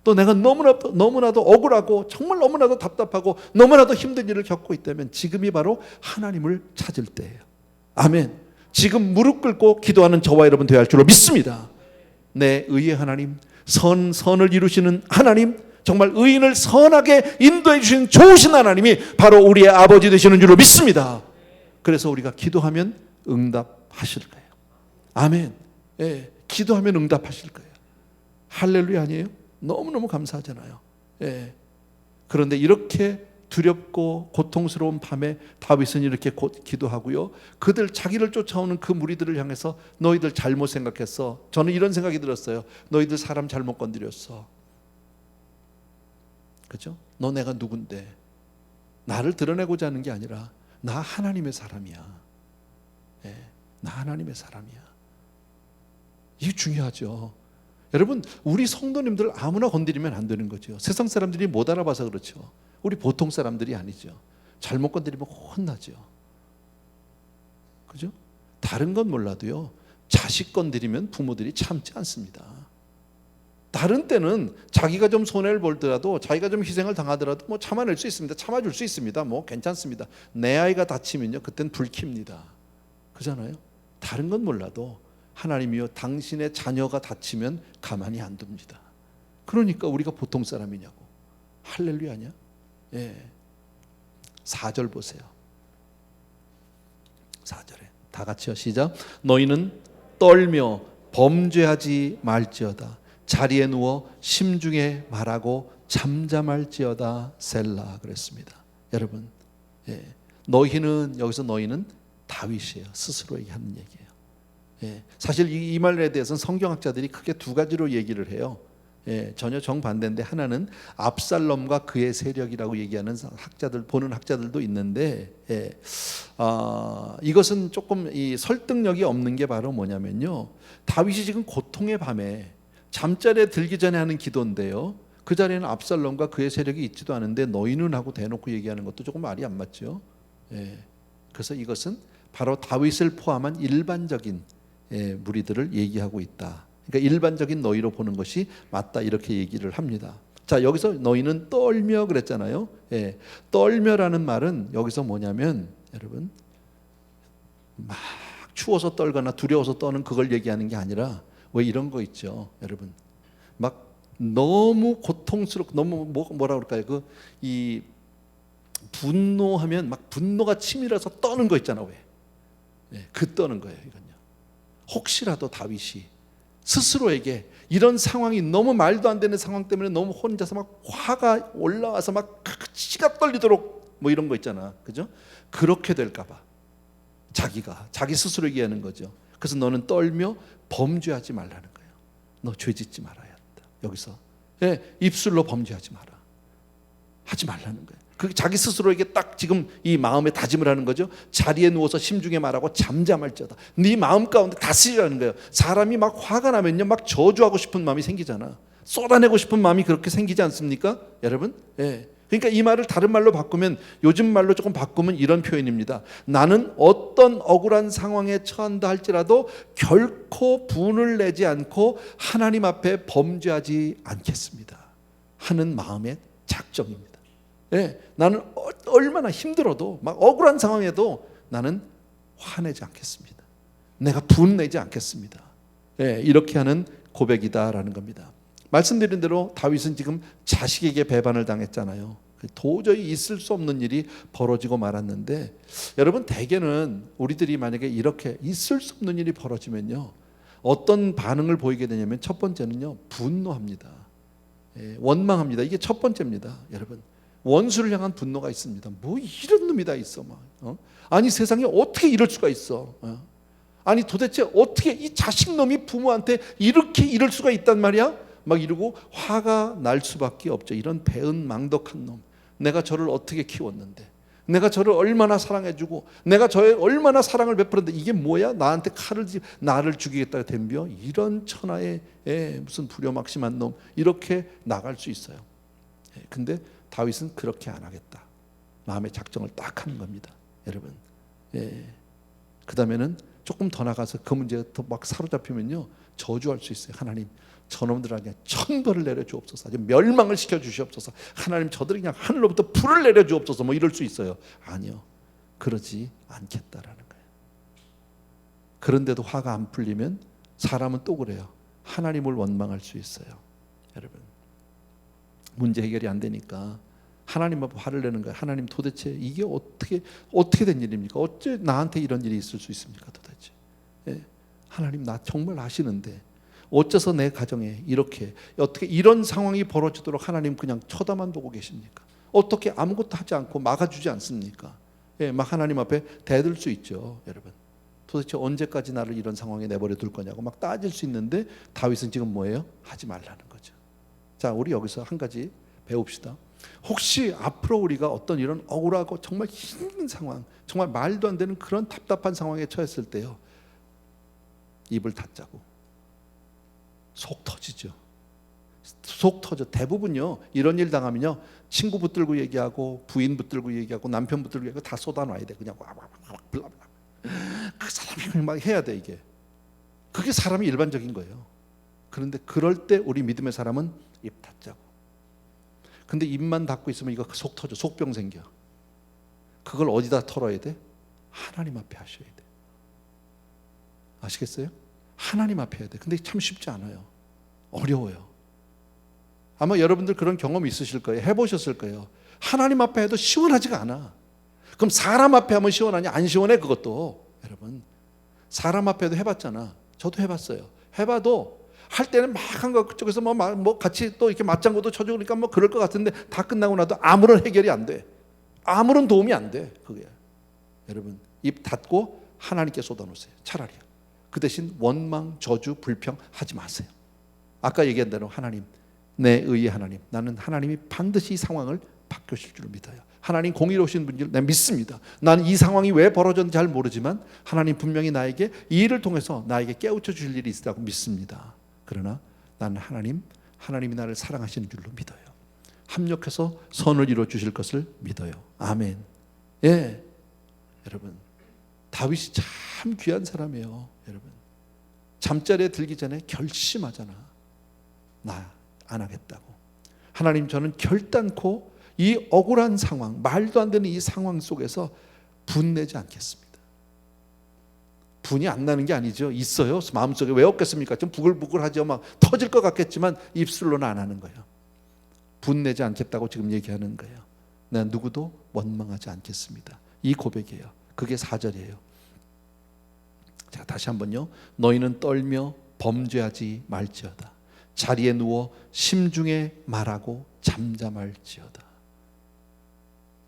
또 내가 너무나도 억울하고 정말 너무나도 답답하고 너무나도 힘든 일을 겪고 있다면 지금이 바로 하나님을 찾을 때예요. 아멘. 지금 무릎 꿇고 기도하는 저와 여러분 되어야 할 줄로 믿습니다. 내 의의 하나님, 선을 이루시는 하나님, 정말 의인을 선하게 인도해 주시는 좋으신 하나님이 바로 우리의 아버지 되시는 줄로 믿습니다. 그래서 우리가 기도하면 응답하실 거예요. 아멘. 예, 기도하면 응답하실 거예요. 할렐루야 아니에요? 너무너무 감사하잖아요. 예. 그런데 이렇게 두렵고 고통스러운 밤에 다윗은 이렇게 기도하고요. 그들 자기를 쫓아오는 그 무리들을 향해서 너희들 잘못 생각했어. 저는 이런 생각이 들었어요. 너희들 사람 잘못 건드렸어. 그죠? 너 내가 누군데? 나를 드러내고자 하는 게 아니라 나 하나님의 사람이야. 예, 나 하나님의 사람이야. 이게 중요하죠. 여러분, 우리 성도님들 아무나 건드리면 안 되는 거죠. 세상 사람들이 못 알아봐서 그렇죠. 우리 보통 사람들이 아니죠. 잘못 건드리면 혼나죠. 그죠? 다른 건 몰라도요, 자식 건드리면 부모들이 참지 않습니다. 다른 때는 자기가 좀 손해를 볼더라도, 자기가 좀 희생을 당하더라도 뭐 참아낼 수 있습니다. 참아줄 수 있습니다. 뭐 괜찮습니다. 내 아이가 다치면요, 그땐 불킵니다. 그잖아요. 다른 건 몰라도 하나님이요, 당신의 자녀가 다치면 가만히 안 둡니다. 그러니까 우리가 보통 사람이냐고. 할렐루야 아니야? 예. 4절 보세요. 4절에 다 같이요, 시작. 너희는 떨며 범죄하지 말지어다. 자리에 누워 심중에 말하고 잠잠할지어다. 셀라 그랬습니다. 여러분, 예. 여기서 너희는 다윗이에요. 스스로 얘기하는 얘기예요. 예. 사실 이 말에 대해서는 성경학자들이 크게 두 가지로 얘기를 해요. 예, 전혀 정반대인데, 하나는 압살롬과 그의 세력이라고 얘기하는 보는 학자들도 있는데, 이것은 조금 이 설득력이 없는 게 바로 뭐냐면요, 다윗이 지금 고통의 밤에 잠자리에 들기 전에 하는 기도인데요, 그 자리에는 압살롬과 그의 세력이 있지도 않은데 너희는 하고 대놓고 얘기하는 것도 조금 말이 안 맞죠. 예, 그래서 이것은 바로 다윗을 포함한 일반적인 무리들을 얘기하고 있다. 그러니까 일반적인 너희로 보는 것이 맞다 이렇게 얘기를 합니다. 자, 여기서 너희는 떨며 그랬잖아요. 떨며라는 말은 여기서 뭐냐면 여러분 막 추워서 떨거나 두려워서 떠는 그걸 얘기하는 게 아니라 왜 이런 거 있죠, 여러분. 막 너무 고통스럽고 너무 뭐라 그럴까요? 이 분노하면 막 분노가 치밀어서 떠는 거 있잖아. 왜? 그 떠는 거예요, 이건요. 혹시라도 다윗이 스스로에게 이런 상황이 너무 말도 안 되는 상황 때문에 너무 혼자서 막 화가 올라와서 막 치가 떨리도록 뭐 이런 거 있잖아, 그죠? 그렇게 될까봐 자기 스스로 얘기하는 거죠. 그래서 너는 떨며 범죄하지 말라는 거예요. 너 죄짓지 말아야 한다. 여기서 입술로 범죄하지 마라. 하지 말라는 거예요. 그 자기 스스로에게 딱 지금 이 마음에 다짐을 하는 거죠. 자리에 누워서 심중에 말하고 잠잠할지어다. 네 마음 가운데 다스리라는 거예요. 사람이 막 화가 나면요, 막 저주하고 싶은 마음이 생기잖아. 쏟아내고 싶은 마음이 그렇게 생기지 않습니까, 여러분? 그러니까 이 말을 다른 말로 바꾸면, 요즘 말로 조금 바꾸면 이런 표현입니다. 나는 어떤 억울한 상황에 처한다 할지라도 결코 분을 내지 않고 하나님 앞에 범죄하지 않겠습니다 하는 마음의 작정입니다. 나는 얼마나 힘들어도 막 억울한 상황에도 나는 화내지 않겠습니다. 내가 분내지 않겠습니다. 이렇게 하는 고백이다라는 겁니다. 말씀드린 대로 다윗은 지금 자식에게 배반을 당했잖아요. 도저히 있을 수 없는 일이 벌어지고 말았는데, 여러분 대개는 우리들이 만약에 이렇게 있을 수 없는 일이 벌어지면요, 어떤 반응을 보이게 되냐면 첫 번째는요, 분노합니다. 원망합니다. 이게 첫 번째입니다, 여러분. 원수를 향한 분노가 있습니다. 뭐 이런 놈이 다 있어, 막. 아니 세상에 어떻게 이럴 수가 있어? 아니 도대체 어떻게 이 자식놈이 부모한테 이렇게 이럴 수가 있단 말이야? 막 이러고 화가 날 수밖에 없죠. 이런 배은망덕한 놈. 내가 저를 어떻게 키웠는데, 내가 저를 얼마나 사랑해주고, 내가 저에 얼마나 사랑을 베풀었는데 이게 뭐야? 나한테 나를 죽이겠다고 덤벼? 이런 천하의 무슨 불효막심한 놈, 이렇게 나갈 수 있어요. 근데 다윗은 그렇게 안 하겠다. 마음의 작정을 딱 하는 겁니다, 여러분. 그 다음에는 조금 더 나가서 그 문제가 더 막 사로잡히면요, 저주할 수 있어요. 하나님, 저놈들에게 천벌을 내려 주옵소서, 아주 멸망을 시켜 주시옵소서. 하나님, 저들이 그냥 하늘로부터 불을 내려 주옵소서, 뭐 이럴 수 있어요. 아니요, 그러지 않겠다라는 거예요. 그런데도 화가 안 풀리면 사람은 또 그래요. 하나님을 원망할 수 있어요, 여러분. 문제 해결이 안 되니까 하나님 앞에 화를 내는 거예요. 하나님, 도대체 이게 어떻게 된 일입니까? 어째 나한테 이런 일이 있을 수 있습니까, 도대체? 하나님, 나 정말 아시는데 어째서 내 가정에 이렇게 어떻게 이런 상황이 벌어지도록 하나님 그냥 쳐다만 보고 계십니까? 어떻게 아무것도 하지 않고 막아주지 않습니까? 막 하나님 앞에 대들 수 있죠, 여러분. 도대체 언제까지 나를 이런 상황에 내버려 둘 거냐고 막 따질 수 있는데, 다윗은 지금 뭐예요? 하지 말라는 거죠. 자, 우리 여기서 한 가지 배웁시다. 혹시 앞으로 우리가 어떤 이런 억울하고 정말 힘든 상황, 정말 말도 안 되는 그런 답답한 상황에 처했을 때요, 입을 닫자고. 속 터지죠. 속 터져. 대부분요, 이런 일 당하면요, 친구 붙들고 얘기하고, 부인 붙들고 얘기하고, 남편 붙들고 얘기하고 다 쏟아놔야 돼. 그냥 블라블라. 그 사람이 막 해야 돼. 이게 그게 사람이 일반적인 거예요. 그런데 그럴 때 우리 믿음의 사람은 입 닫자고. 근데 입만 닫고 있으면 이거 속 터져. 속병 생겨. 그걸 어디다 털어야 돼? 하나님 앞에 하셔야 돼. 아시겠어요? 하나님 앞에 해야 돼. 근데 참 쉽지 않아요. 어려워요. 아마 여러분들 그런 경험 있으실 거예요. 해보셨을 거예요. 하나님 앞에 해도 시원하지가 않아. 그럼 사람 앞에 하면 시원하냐? 안 시원해. 그것도 여러분, 사람 앞에 해도 해봤잖아. 저도 해봤어요. 해봐도 할 때는 막 한 거 그쪽에서 뭐 같이 또 이렇게 맞장구도 쳐주고 그러니까 뭐 그럴 것 같은데, 다 끝나고 나도 아무런 해결이 안 돼. 아무런 도움이 안 돼. 그게 여러분, 입 닫고 하나님께 쏟아놓으세요. 차라리. 그 대신 원망, 저주, 불평 하지 마세요. 아까 얘기한 대로 하나님, 내 의의 하나님, 나는 하나님이 반드시 이 상황을 바꾸실 줄 믿어요. 하나님 공의로우신 분들 내가 믿습니다. 나는 이 상황이 왜 벌어졌는지 잘 모르지만 하나님 분명히 나에게 이 일을 통해서 나에게 깨우쳐 주실 일이 있다고 믿습니다. 그러나 나는 하나님이 나를 사랑하시는 줄로 믿어요. 합력해서 선을 이루어 주실 것을 믿어요. 아멘. 여러분, 다윗이 참 귀한 사람이에요, 여러분. 잠자리에 들기 전에 결심하잖아. 나 안 하겠다고. 하나님, 저는 결단코 이 억울한 상황, 말도 안 되는 이 상황 속에서 분내지 않겠습니다. 분이 안 나는 게 아니죠. 있어요. 마음속에. 왜 없겠습니까? 좀 부글부글하죠. 막 터질 것 같겠지만 입술로는 안 하는 거예요. 분내지 않겠다고 지금 얘기하는 거예요. 내가 누구도 원망하지 않겠습니다. 이 고백이에요. 그게 4절이에요. 자, 다시 한번요. 너희는 떨며 범죄하지 말지어다. 자리에 누워 심중에 말하고 잠잠할지어다.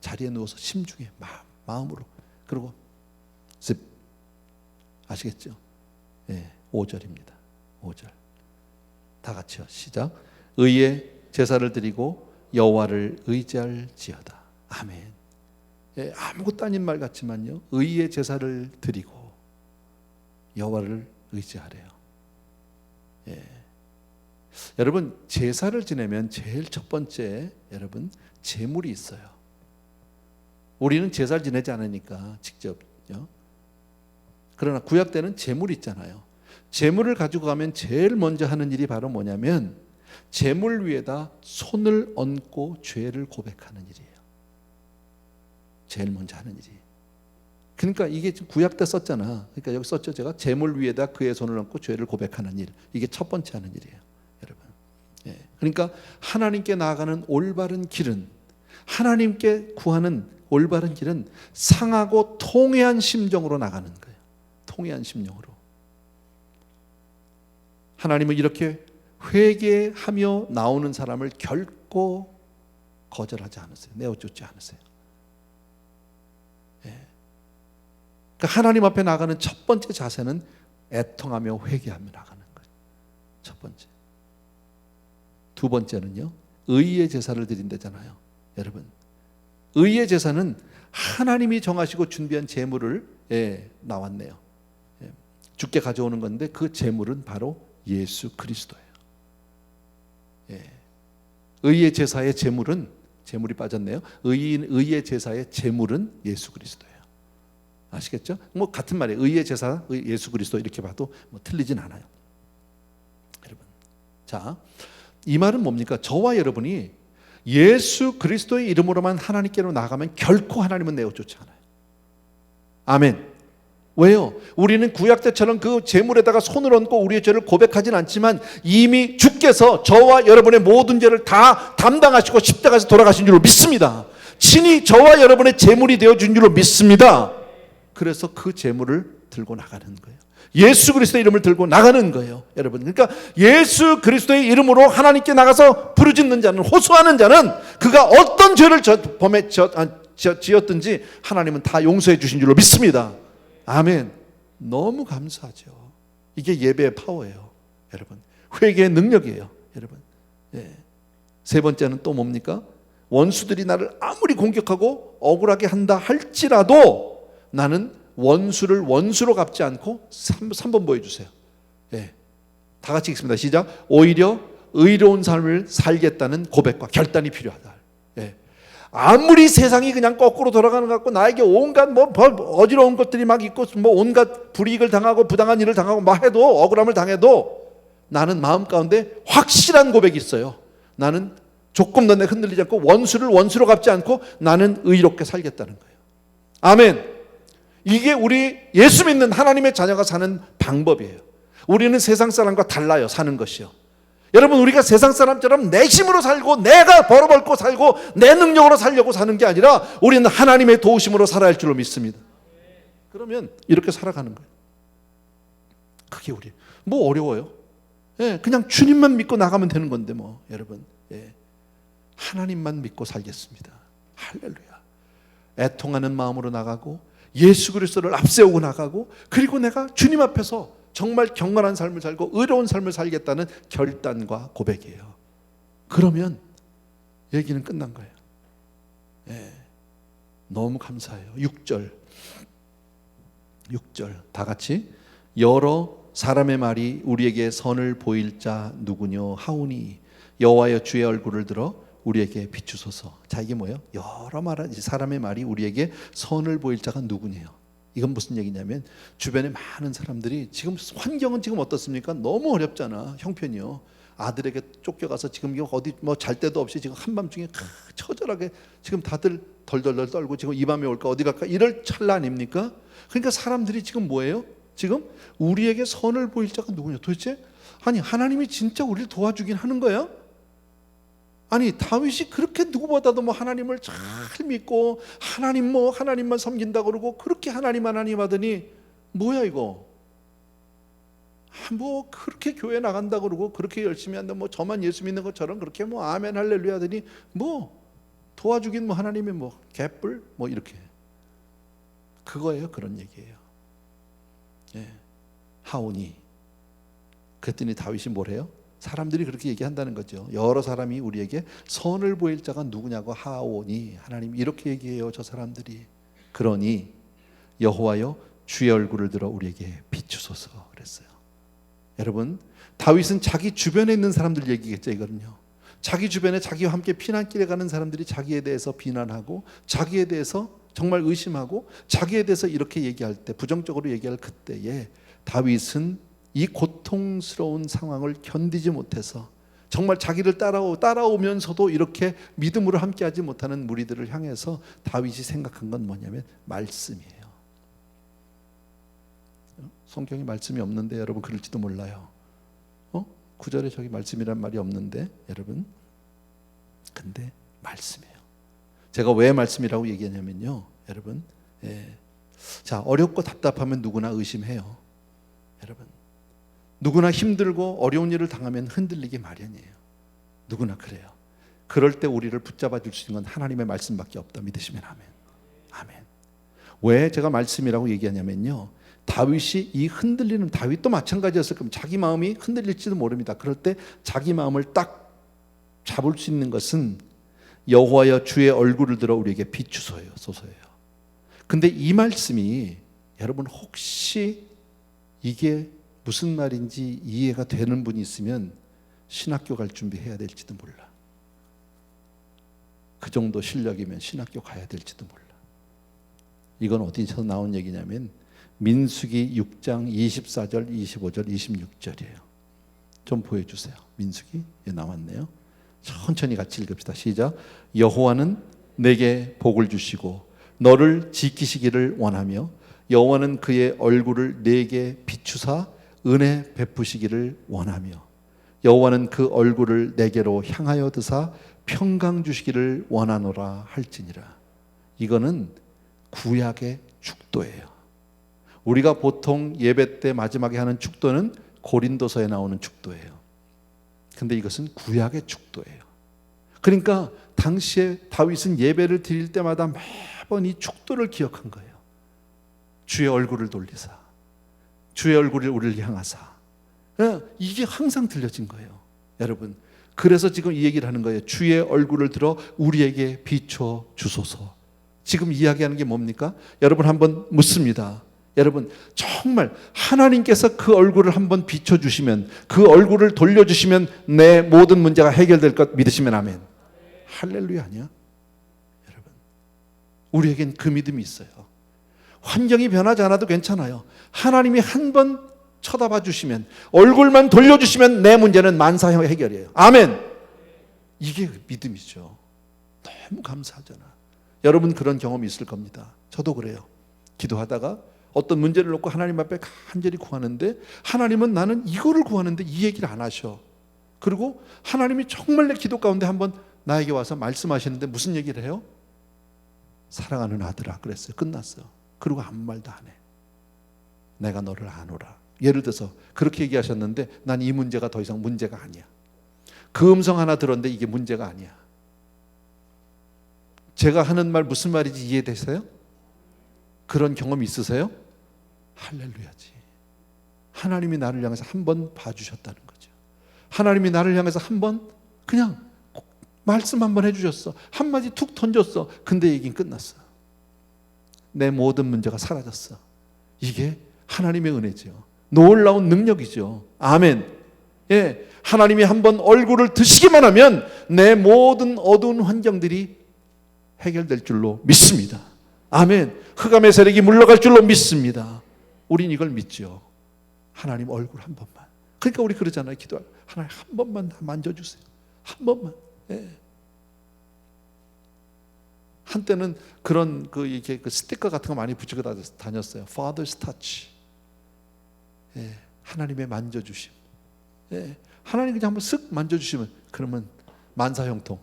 자리에 누워서 심중에 마음으로. 그리고 습. 아시겠죠? 예, 5절입니다. 5절. 다 같이요. 시작. 의의 제사를 드리고 여호와를 의지할지어다. 아멘. 예, 아무것도 아닌 말 같지만요. 의의 제사를 드리고 여호와를 의지하래요. 예. 여러분, 제사를 지내면 제일 첫 번째, 여러분, 제물이 있어요. 우리는 제사를 지내지 않으니까 직접요. 그러나 구약 때는 제물이 있잖아요. 제물을 가지고 가면 제일 먼저 하는 일이 바로 뭐냐면 제물 위에다 손을 얹고 죄를 고백하는 일이에요. 제일 먼저 하는 일이. 그러니까 이게 구약 때 썼잖아. 그러니까 여기 썼죠. 제가 제물 위에다 그의 손을 얹고 죄를 고백하는 일. 이게 첫 번째 하는 일이에요, 여러분. 예. 그러니까 하나님께 나아가는 올바른 길은, 하나님께 구하는 올바른 길은 상하고 통회한 심정으로 나가는 거예요. 통회한 심령으로. 하나님은 이렇게 회개하며 나오는 사람을 결코 거절하지 않으세요. 내어쫓지 않으세요. 예. 그러니까 하나님 앞에 나가는 첫 번째 자세는 애통하며 회개하며 나가는 거예요. 첫 번째. 두 번째는요, 의의 제사를 드린다잖아요. 여러분, 의의 제사는 하나님이 정하시고 준비한 제물을 나왔네요. 주께 가져오는 건데 그 제물은 바로 예수 그리스도예요. 의의 제사의 제물은, 제물이 빠졌네요. 의의 제사의 제물은 예수 그리스도예요. 아시겠죠? 뭐 같은 말이에요. 의의 제사, 예수 그리스도 이렇게 봐도 뭐 틀리진 않아요. 여러분, 자, 이 말은 뭡니까? 저와 여러분이 예수 그리스도의 이름으로만 하나님께로 나가면 결코 하나님은 내어쫓지 않아요. 아멘. 왜요? 우리는 구약 때처럼 그 제물에다가 손을 얹고 우리의 죄를 고백하진 않지만 이미 주께서 저와 여러분의 모든 죄를 다 담당하시고 십자가에서 돌아가신 줄로 믿습니다. 친히 저와 여러분의 제물이 되어준 줄로 믿습니다. 그래서 그 제물을 들고 나가는 거예요. 예수 그리스도의 이름을 들고 나가는 거예요, 여러분. 그러니까 예수 그리스도의 이름으로 하나님께 나가서 부르짖는 자는, 호소하는 자는 그가 어떤 죄를 지었든지 하나님은 다 용서해 주신 줄로 믿습니다. 아멘. 너무 감사하죠. 이게 예배의 파워예요, 여러분. 회개의 능력이에요, 여러분. 예. 세 번째는 또 뭡니까? 원수들이 나를 아무리 공격하고 억울하게 한다 할지라도 나는 원수를 원수로 갚지 않고 3번 보여주세요. 예. 다 같이 읽습니다. 시작. 오히려 의로운 삶을 살겠다는 고백과 결단이 필요하다. 예. 아무리 세상이 그냥 거꾸로 돌아가는 것 같고 나에게 온갖 뭐 어지러운 것들이 막 있고 뭐 온갖 불이익을 당하고 부당한 일을 당하고 막 해도, 억울함을 당해도 나는 마음 가운데 확실한 고백이 있어요. 나는 조금도 내 흔들리지 않고 원수를 원수로 갚지 않고 나는 의롭게 살겠다는 거예요. 아멘. 이게 우리 예수 믿는 하나님의 자녀가 사는 방법이에요. 우리는 세상 사람과 달라요, 사는 것이요. 여러분, 우리가 세상 사람처럼 내 힘으로 살고 내가 벌어벌고 살고 내 능력으로 살려고 사는 게 아니라 우리는 하나님의 도우심으로 살아야 할 줄로 믿습니다. 그러면 이렇게 살아가는 거예요. 그게 우리 뭐 어려워요? 예, 그냥 주님만 믿고 나가면 되는 건데 뭐, 여러분. 예, 하나님만 믿고 살겠습니다. 할렐루야. 애통하는 마음으로 나가고 예수 그리스도를 앞세우고 나가고, 그리고 내가 주님 앞에서 정말 경건한 삶을 살고 의로운 삶을 살겠다는 결단과 고백이에요. 그러면 얘기는 끝난 거예요. 예, 너무 감사해요. 6절 다 같이. 여러 사람의 말이 우리에게 선을 보일 자 누구뇨 하오니 여호와여 주의 얼굴을 들어 우리에게 비추소서. 자, 이게 뭐예요? 여러 사람의 말이 우리에게 선을 보일 자가 누구냐. 이건 무슨 얘기냐면 주변에 많은 사람들이 지금 환경은 지금 어떻습니까? 너무 어렵잖아. 형편이요. 아들에게 쫓겨가서 지금 어디 뭐 잘 데도 없이 지금 한밤중에 처절하게 지금 다들 덜덜덜 떨고 지금 이 밤에 올까 어디 갈까 이럴 찰나 아닙니까? 그러니까 사람들이 지금 뭐예요? 지금 우리에게 선을 보일 자가 누구냐? 도대체 아니 하나님이 진짜 우리를 도와주긴 하는 거야? 아니 다윗이 그렇게 누구보다도 뭐 하나님을 잘 믿고 하나님 뭐 하나님만 섬긴다 그러고 그렇게 하나님 하더니 뭐야 이거? 뭐 그렇게 교회 나간다 그러고 그렇게 열심히 한다 뭐 저만 예수 믿는 것처럼 그렇게 뭐 아멘 할렐루야 하더니 뭐 도와주긴 뭐 하나님이 뭐 개뿔 뭐 이렇게 그거예요. 그런 얘기예요. 예. 하오니 그랬더니 다윗이 뭐래요? 사람들이 그렇게 얘기한다는 거죠. 여러 사람이 우리에게 선을 보일 자가 누구냐고 하오니 하나님 이렇게 얘기해요. 저 사람들이. 그러니 여호와여 주의 얼굴을 들어 우리에게 비추소서 그랬어요. 여러분 다윗은 자기 주변에 있는 사람들 얘기겠죠. 이거는요. 자기 주변에 자기와 함께 피난길에 가는 사람들이 자기에 대해서 비난하고 자기에 대해서 정말 의심하고 자기에 대해서 이렇게 얘기할 때 부정적으로 얘기할 그때에 다윗은 이 고통스러운 상황을 견디지 못해서 정말 자기를 따라오면서도 이렇게 믿음으로 함께하지 못하는 무리들을 향해서 다윗이 생각한 건 뭐냐면 말씀이에요. 성경에 말씀이 없는데 여러분 그럴지도 몰라요. 9절에 저기 말씀이란 말이 없는데 여러분 근데 말씀이에요. 제가 왜 말씀이라고 얘기하냐면요 여러분 자 어렵고 답답하면 누구나 의심해요. 여러분 누구나 힘들고 어려운 일을 당하면 흔들리기 마련이에요. 누구나 그래요. 그럴 때 우리를 붙잡아 줄 수 있는 건 하나님의 말씀밖에 없다 믿으시면 아멘. 아멘. 왜 제가 말씀이라고 얘기하냐면요 다윗이 이 흔들리는 다윗도 마찬가지였을 겁니다. 자기 마음이 흔들릴지도 모릅니다. 그럴 때 자기 마음을 딱 잡을 수 있는 것은 여호와여 주의 얼굴을 들어 우리에게 비추소서예요. 근데 이 말씀이 여러분 혹시 이게 무슨 말인지 이해가 되는 분이 있으면 신학교 갈 준비해야 될지도 몰라. 그 정도 실력이면 신학교 가야 될지도 몰라. 이건 어디서 나온 얘기냐면 민수기 6장 24절, 25절, 26절이에요. 좀 보여주세요. 민수기 나왔네요. 천천히 같이 읽읍시다. 시작. 여호와는 내게 복을 주시고 너를 지키시기를 원하며 여호와는 그의 얼굴을 내게 비추사 은혜 베푸시기를 원하며 여호와는 그 얼굴을 내게로 향하여 드사 평강 주시기를 원하노라 할지니라. 이거는 구약의 축도예요. 우리가 보통 예배 때 마지막에 하는 축도는 고린도서에 나오는 축도예요. 근데 이것은 구약의 축도예요. 그러니까 당시에 다윗은 예배를 드릴 때마다 매번 이 축도를 기억한 거예요. 주의 얼굴을 돌리사 주의 얼굴을 우리를 향하사 이게 항상 들려진 거예요. 여러분 그래서 지금 이 얘기를 하는 거예요. 주의 얼굴을 들어 우리에게 비춰 주소서. 지금 이야기하는 게 뭡니까? 여러분 한번 묻습니다. 여러분 정말 하나님께서 그 얼굴을 한번 비춰주시면 그 얼굴을 돌려주시면 내 모든 문제가 해결될 것 믿으시면 아멘. 할렐루야 아니야? 여러분 우리에겐 그 믿음이 있어요. 환경이 변하지 않아도 괜찮아요. 하나님이 한 번 쳐다봐 주시면 얼굴만 돌려주시면 내 문제는 만사형 해결이에요. 아멘. 이게 믿음이죠. 너무 감사하잖아. 여러분 그런 경험이 있을 겁니다. 저도 그래요. 기도하다가 어떤 문제를 놓고 하나님 앞에 간절히 구하는데 하나님은 나는 이거를 구하는데 이 얘기를 안 하셔. 그리고 하나님이 정말 내 기도 가운데 한번 나에게 와서 말씀하시는데 무슨 얘기를 해요? 사랑하는 아들아 그랬어요. 끝났어요. 그리고 아무 말도 안 해. 내가 너를 아노라. 예를 들어서 그렇게 얘기하셨는데 난 이 문제가 더 이상 문제가 아니야. 그 음성 하나 들었는데 이게 문제가 아니야. 제가 하는 말 무슨 말인지 이해되세요? 그런 경험 있으세요? 할렐루야지. 하나님이 나를 향해서 한번 봐주셨다는 거죠. 하나님이 나를 향해서 한번 그냥 말씀 한번 해주셨어. 한마디 툭 던졌어. 근데 얘기는 끝났어. 내 모든 문제가 사라졌어. 이게 하나님의 은혜죠. 놀라운 능력이죠. 아멘. 예, 하나님이 한번 얼굴을 드시기만 하면 내 모든 어두운 환경들이 해결될 줄로 믿습니다. 아멘. 흑암의 세력이 물러갈 줄로 믿습니다. 우린 이걸 믿죠. 하나님 얼굴 한 번만. 그러니까 우리 그러잖아요. 기도할 하나님 한 번만 다 만져주세요. 한 번만. 예. 한때는 그런 이렇게 스티커 같은 거 많이 붙이고 다녔어요. Father's touch. 예. 하나님의 만져주심. 예. 하나님 그냥 한번 쓱 만져주시면 그러면 만사형통.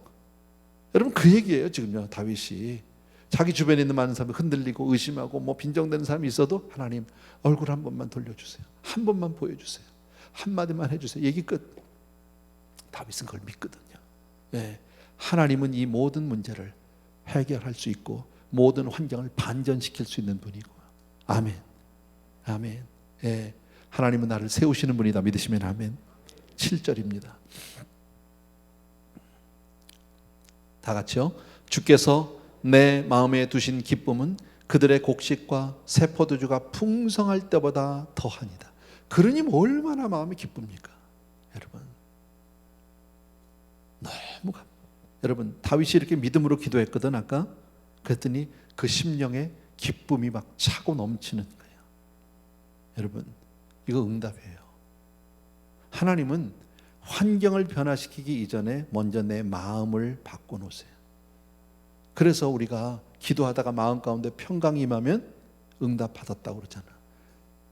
여러분 그 얘기예요 지금요. 다윗이 자기 주변에 있는 많은 사람이 흔들리고 의심하고 뭐 빈정되는 사람이 있어도 하나님 얼굴 한 번만 돌려주세요. 한 번만 보여주세요. 한마디만 해주세요. 얘기 끝. 다윗은 그걸 믿거든요. 예. 하나님은 이 모든 문제를 해결할 수 있고 모든 환경을 반전시킬 수 있는 분이고. 아멘. 아멘. 예. 하나님은 나를 세우시는 분이다 믿으시면 아멘. 7절입니다. 다 같이요. 주께서 내 마음에 두신 기쁨은 그들의 곡식과 새 포도주가 풍성할 때보다 더하니다. 그러니 얼마나 마음이 기쁩니까? 여러분 너무 여러분 다윗이 이렇게 믿음으로 기도했거든 아까. 그랬더니 그 심령에 기쁨이 막 차고 넘치는 거예요. 여러분 이거 응답이에요. 하나님은 환경을 변화시키기 이전에 먼저 내 마음을 바꿔놓으세요. 그래서 우리가 기도하다가 마음 가운데 평강이 임하면 응답받았다고 그러잖아.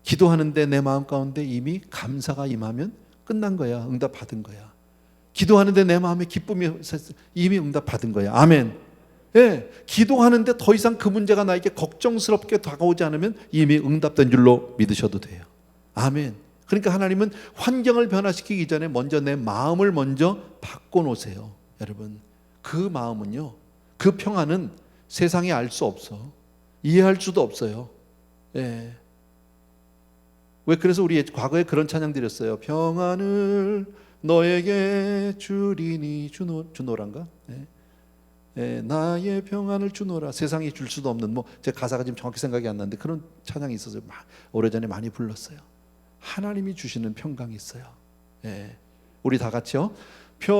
기도하는데 내 마음 가운데 이미 감사가 임하면 끝난 거야. 응답받은 거야. 기도하는데 내 마음에 기쁨이 이미 응답받은 거야. 아멘. 예, 기도하는데 더 이상 그 문제가 나에게 걱정스럽게 다가오지 않으면 이미 응답된 줄로 믿으셔도 돼요. 아멘. 그러니까 하나님은 환경을 변화시키기 전에 먼저 내 마음을 먼저 바꿔놓으세요. 여러분 그 마음은요, 그 평안은 세상이 알 수 없어. 이해할 수도 없어요. 예. 왜 그래서 우리 과거에 그런 찬양 드렸어요. 평안을 너에게 주리니 주노란가? 예. 예, 나의 평안을 주노라. 세상이 줄 수도 없는 제 가사가 지금 정확히 생각이 안 나는데 그런 찬양이 있어서 오래전에 많이 불렀어요. 하나님이 주시는 평강이 있어요. 예. 우리 다 같이요. 평화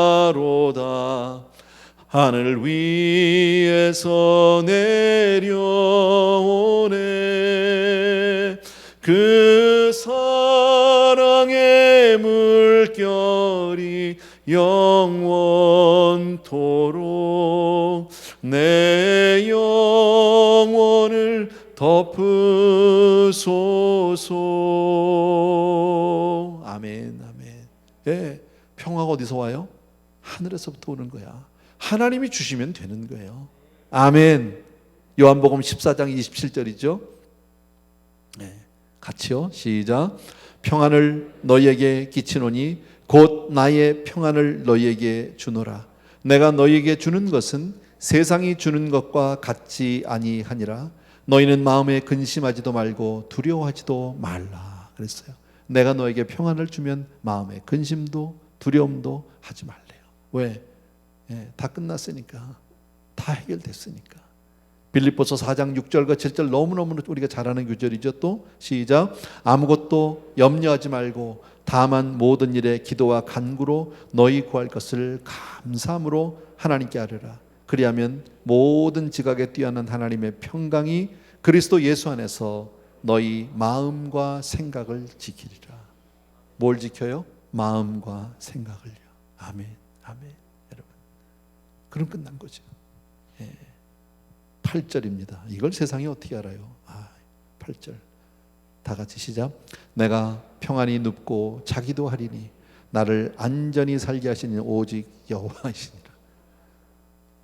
평화로다 하늘 위에서 내려오네 그 사랑의 물결이 영원토록 내 영혼을 덮으소서. 아멘, 아멘. 예, 평화가 어디서 와요? 하늘에서부터 오는 거야. 하나님이 주시면 되는 거예요. 아멘. 요한복음 14장 27절이죠. 네, 같이요. 시작. 평안을 너희에게 끼치노니 곧 나의 평안을 너희에게 주노라. 내가 너희에게 주는 것은 세상이 주는 것과 같지 아니하니라. 너희는 마음에 근심하지도 말고 두려워하지도 말라 그랬어요. 내가 너에게 평안을 주면 마음에 근심도 두려움도 하지 말래요. 왜? 예, 다 끝났으니까. 다 해결됐으니까. 빌립보서 4장 6절과 7절 너무너무 우리가 잘 아는 구절이죠. 또 시작. 아무것도 염려하지 말고 다만 모든 일에 기도와 간구로 너희 구할 것을 감사함으로 하나님께 아뢰라. 그리하면 모든 지각에 뛰어난 하나님의 평강이 그리스도 예수 안에서 너희 마음과 생각을 지키리라. 뭘 지켜요? 마음과 생각을요. 아멘, 아멘. 여러분, 그럼 끝난 거죠. 예. 8절입니다. 이걸 세상이 어떻게 알아요? 8절. 다 같이 시작. 내가 평안히 눕고 자기도 하리니 나를 안전히 살게 하시는 오직 여호와이시니라.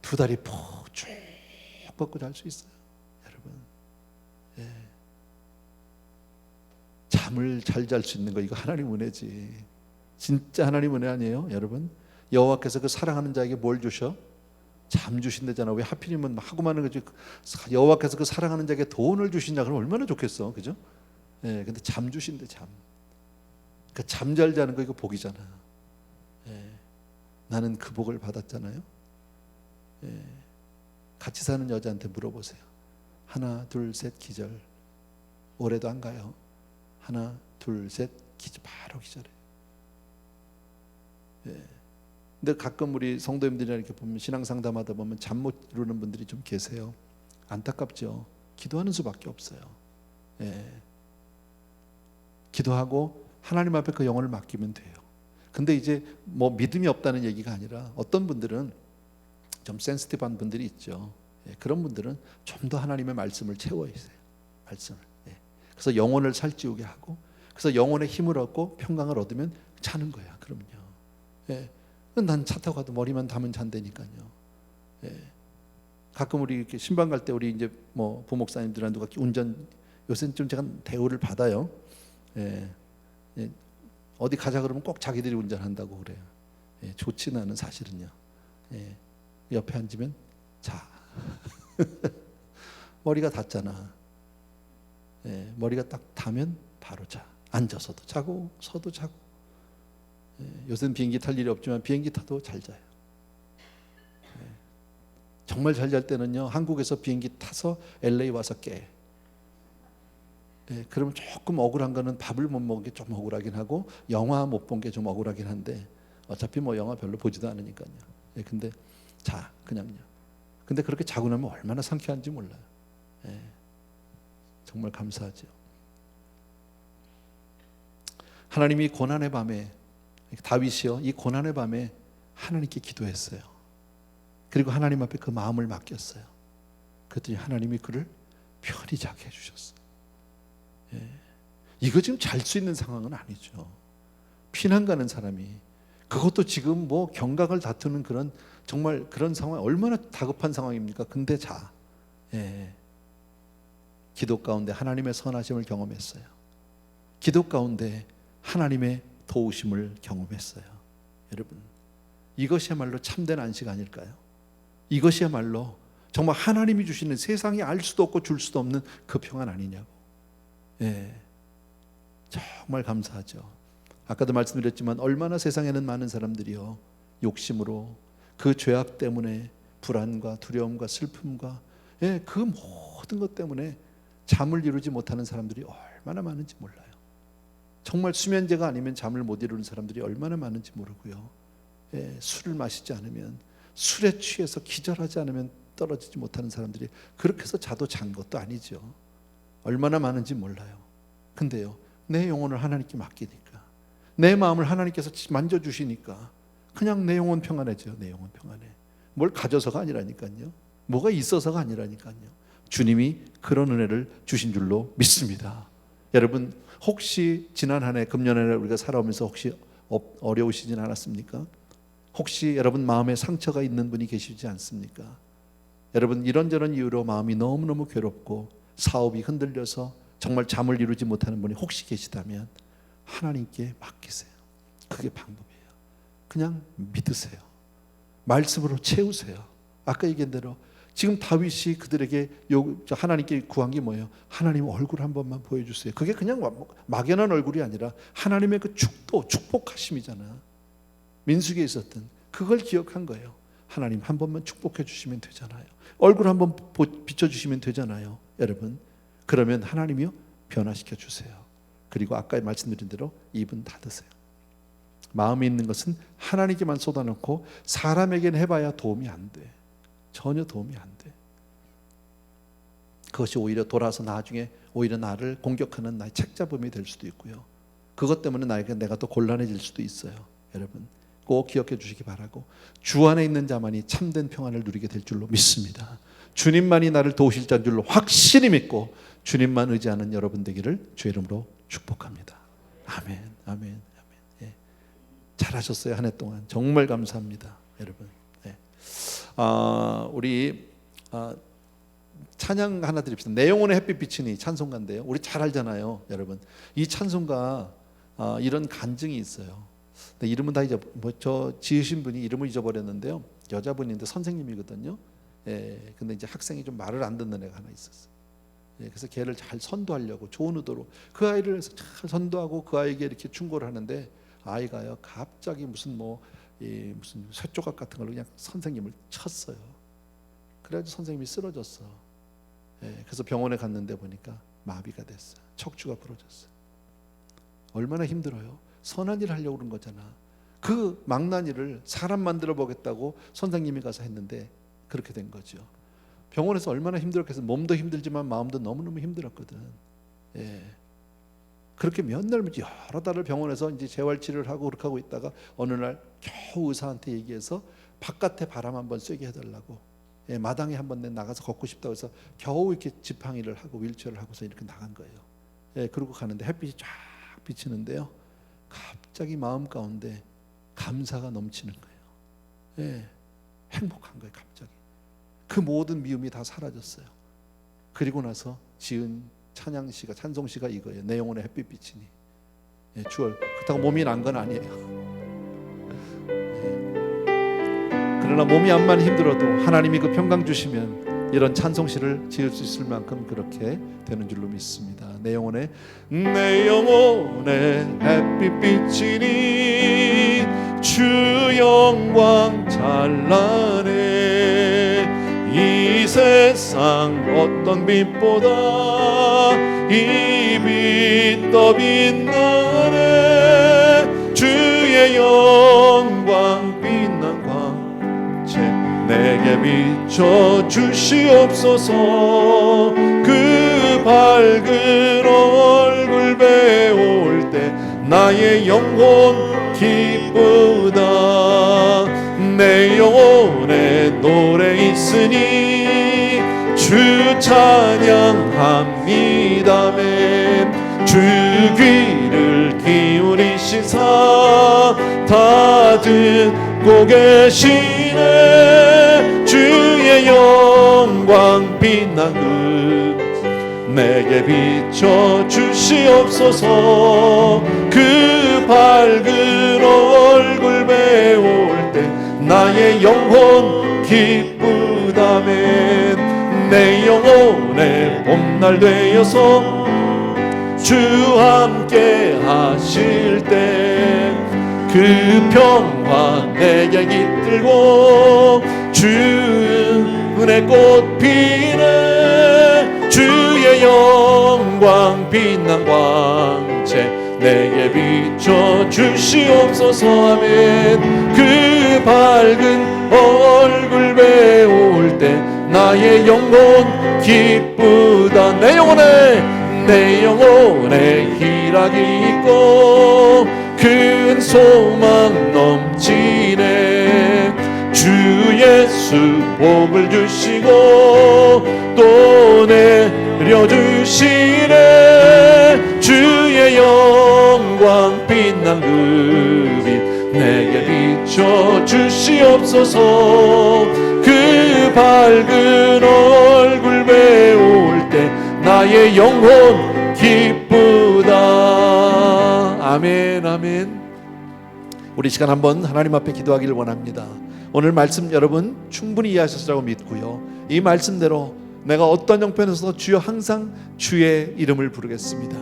두 다리 푹 쭉 뻗고 잘 수 있어요. 여러분, 예. 잠을 잘 잘 수 있는 거 이거 하나님 은혜지. 진짜 하나님 은혜 아니에요, 여러분? 여호와께서 그 사랑하는 자에게 뭘 주셔? 잠 주신다잖아. 왜 하필이면 하고 마는 거지? 여호와께서 그 사랑하는 자에게 돈을 주신다 그러면 얼마나 좋겠어, 그죠? 예, 근데 잠 주신대 잠. 그러니까 잠 잘 자는 거 이거 복이잖아. 예, 나는 그 복을 받았잖아요. 예, 같이 사는 여자한테 물어보세요. 하나, 둘, 셋 기절. 올해도 안 가요. 하나, 둘, 셋 기절. 바로 기절해. 예. 근데 가끔 우리 성도님들이랑 이렇게 보면 신앙 상담하다 보면 잠 못 이루는 분들이 좀 계세요. 안타깝죠. 기도하는 수밖에 없어요. 예. 기도하고 하나님 앞에 그 영혼을 맡기면 돼요. 근데 이제 뭐 믿음이 없다는 얘기가 아니라 어떤 분들은 좀 센시티브한 분들이 있죠. 예. 그런 분들은 좀 더 하나님의 말씀을 채워야 돼요. 말씀을. 예. 그래서 영혼을 살찌우게 하고, 그래서 영혼의 힘을 얻고 평강을 얻으면 자는 거야. 그러면요. 예. 난 차 타고 가도 머리만 담은 잔다니까요. 예. 가끔 우리 이렇게 신방 갈 때 우리 이제 뭐 부목사님들이랑 누가 운전, 요새는 좀 제가 대우를 받아요. 예. 예. 어디 가자 그러면 꼭 자기들이 운전한다고 그래요. 예. 좋지는 않은 사실은요. 예. 옆에 앉으면 자. 머리가 닿잖아. 예. 머리가 딱 닿으면 바로 자. 앉아서도 자고 서도 자고. 예. 요새는 비행기 탈 일이 없지만 비행기 타도 잘 자요. 예. 정말 잘 잘 때는요, 한국에서 비행기 타서 LA 와서 깨. 예, 그러면 조금 억울한 거는 밥을 못 먹은 게 좀 억울하긴 하고 영화 못 본 게 좀 억울하긴 한데 어차피 뭐 영화 별로 보지도 않으니까요. 예, 근데 자 그냥요. 근데 그렇게 자고 나면 얼마나 상쾌한지 몰라요. 예, 정말 감사하죠. 하나님이 고난의 밤에, 다윗이요, 이 고난의 밤에 하나님께 기도했어요. 그리고 하나님 앞에 그 마음을 맡겼어요. 그랬더니 하나님이 그를 편히 자게 해주셨어요. 예. 이거 지금 잘 수 있는 상황은 아니죠. 피난 가는 사람이, 그것도 지금 뭐 경각을 다투는 그런 정말 그런 상황, 얼마나 다급한 상황입니까? 근데 자, 예. 기도 가운데 하나님의 선하심을 경험했어요. 기도 가운데 하나님의 도우심을 경험했어요. 여러분, 이것이야말로 참된 안식 아닐까요? 이것이야말로 정말 하나님이 주시는, 세상이 알 수도 없고 줄 수도 없는 그 평안 아니냐고. 예, 정말 감사하죠. 아까도 말씀드렸지만 얼마나 세상에는 많은 사람들이요, 욕심으로 그 죄악 때문에 불안과 두려움과 슬픔과, 예, 그 모든 것 때문에 잠을 이루지 못하는 사람들이 얼마나 많은지 몰라요. 정말 수면제가 아니면 잠을 못 이루는 사람들이 얼마나 많은지 모르고요. 예, 술을 마시지 않으면, 술에 취해서 기절하지 않으면 떨어지지 못하는 사람들이 그렇게 해서 자도 잔 것도 아니죠. 얼마나 많은지 몰라요. 근데요, 내 영혼을 하나님께 맡기니까, 내 마음을 하나님께서 만져주시니까 그냥 내 영혼 평안해져요. 내 영혼 평안해. 뭘 가져서가 아니라니까요. 뭐가 있어서가 아니라니까요. 주님이 그런 은혜를 주신 줄로 믿습니다. 여러분, 혹시 지난 한 해, 금년 한 해 우리가 살아오면서 혹시 어려우시진 않았습니까? 혹시 여러분 마음에 상처가 있는 분이 계시지 않습니까? 여러분, 이런저런 이유로 마음이 너무너무 괴롭고 사업이 흔들려서 정말 잠을 이루지 못하는 분이 혹시 계시다면 하나님께 맡기세요. 그게 방법이에요. 그냥 믿으세요. 말씀으로 채우세요. 아까 얘기한 대로 지금 다윗이 그들에게 하나님께 구한 게 뭐예요? 하나님 얼굴 한 번만 보여주세요. 그게 그냥 막연한 얼굴이 아니라 하나님의 그 축복하심이잖아. 민수기에 있었던 그걸 기억한 거예요. 하나님 한 번만 축복해 주시면 되잖아요. 얼굴 한 번 비춰주시면 되잖아요. 여러분, 그러면 하나님이요 변화시켜 주세요. 그리고 아까 말씀드린 대로 입은 닫으세요. 마음에 있는 것은 하나님께만 쏟아놓고 사람에게는 해봐야 도움이 안 돼. 전혀 도움이 안 돼. 그것이 오히려 돌아서 나중에 오히려 나를 공격하는 나의 책잡음이 될 수도 있고요. 그것 때문에 내가 더 곤란해질 수도 있어요. 여러분, 꼭 기억해 주시기 바라고, 주 안에 있는 자만이 참된 평안을 누리게 될 줄로 믿습니다. 주님만이 나를 도우실 자인 줄로 확실히 믿고 주님만 의지하는 여러분 되기를 주의 이름으로 축복합니다. 아멘, 아멘, 아멘. 예. 잘하셨어요. 한 해 동안 정말 감사합니다, 여러분. 예. 우리 찬양 하나 드립시다. 내 영혼의 햇빛 비치니 찬송가인데요, 우리 잘 알잖아요, 여러분. 이 찬송가 이런 간증이 있어요. 근데 이름은 다 저 지으신 분이 이름을 잊어버렸는데요. 여자분인데 선생님이거든요. 예, 근데 이제 학생이 좀 말을 안 듣는 애가 하나 있었어요. 예, 그래서 걔를 잘 선도하려고 좋은 의도로 그 아이를 잘 선도하고 그 아이에게 이렇게 충고를 하는데, 아이가요 갑자기 무슨 무슨 쇠조각 같은 걸로 그냥 선생님을 쳤어요. 그래가지고 선생님이 쓰러졌어. 예, 그래서 병원에 갔는데 보니까 마비가 됐어요. 척추가 부러졌어요. 얼마나 힘들어요. 선한 일을 하려고 그런 거잖아. 그 망나니를 사람 만들어 보겠다고 선생님이 가서 했는데 그렇게 된 거죠. 병원에서 얼마나 힘들었겠어요. 몸도 힘들지만 마음도 너무너무 힘들었거든. 예. 그렇게 몇 날 여러 달을 병원에서 이제 재활치료를 하고 그렇게 하고 있다가 어느 날 겨우 의사한테 얘기해서 바깥에 바람 한번 쐬게 해달라고, 예, 마당에 한번 나가서 걷고 싶다고 해서 겨우 이렇게 지팡이를 하고 윌체어를 하고서 이렇게 나간 거예요. 예, 그러고 가는데 햇빛이 쫙 비치는데요, 갑자기 마음 가운데 감사가 넘치는 거예요. 예, 행복한 거예요. 갑자기 그 모든 미움이 다 사라졌어요. 그리고 나서 지은 찬양시가, 찬송시가 이거예요. 내 영혼의 햇빛 비치니. 예, 주얼. 그렇다고 몸이 난 건 아니에요. 예. 그러나 몸이 암만 힘들어도 하나님이 그 평강 주시면 이런 찬송시를 지을 수 있을 만큼 그렇게 되는 줄로 믿습니다. 내 영혼의 햇빛 비치니 주 영광 찬란해. 이 세상 어떤 빛보다 이 빛 더 빛나네. 주의 영광 빛난 광채 내게 비춰 주시옵소서. 그 밝은 얼굴 배울 때 나의 영혼 기쁘다. 내 영혼에 노래 있으니 주 찬양합니다멘. 주 귀를 기울이시사 다 듣고 계시네. 주의 영광 빛난 그 내게 비춰 주시옵소서. 그 밝은 얼굴 배울 때 나의 영혼 기쁘다멘. 내 영혼의 봄날 되어서 주 함께 하실 때 그 평화 내게 깃들고 주 은혜 꽃 피네. 주의 영광 빛난 광채 내게 비춰 주시옵소서. 아멘. 그 밝은 얼굴 배울 때 나의 영혼 기쁘다. 내 영혼에 희락이 있고 큰 소망 넘치네. 주 예수 복을 주시고 또 내려주시네. 주의 영광 빛난 그 빛 내게 비춰 주시옵소서. 그 밝은 얼굴 배울 때 나의 영혼 기쁘다. 아멘, 아멘. 우리 시간 한번 하나님 앞에 기도하기를 원합니다. 오늘 말씀 여러분 충분히 이해하셨으라고 믿고요, 이 말씀대로 내가 어떤 형편에서도 주여 항상 주의 이름을 부르겠습니다.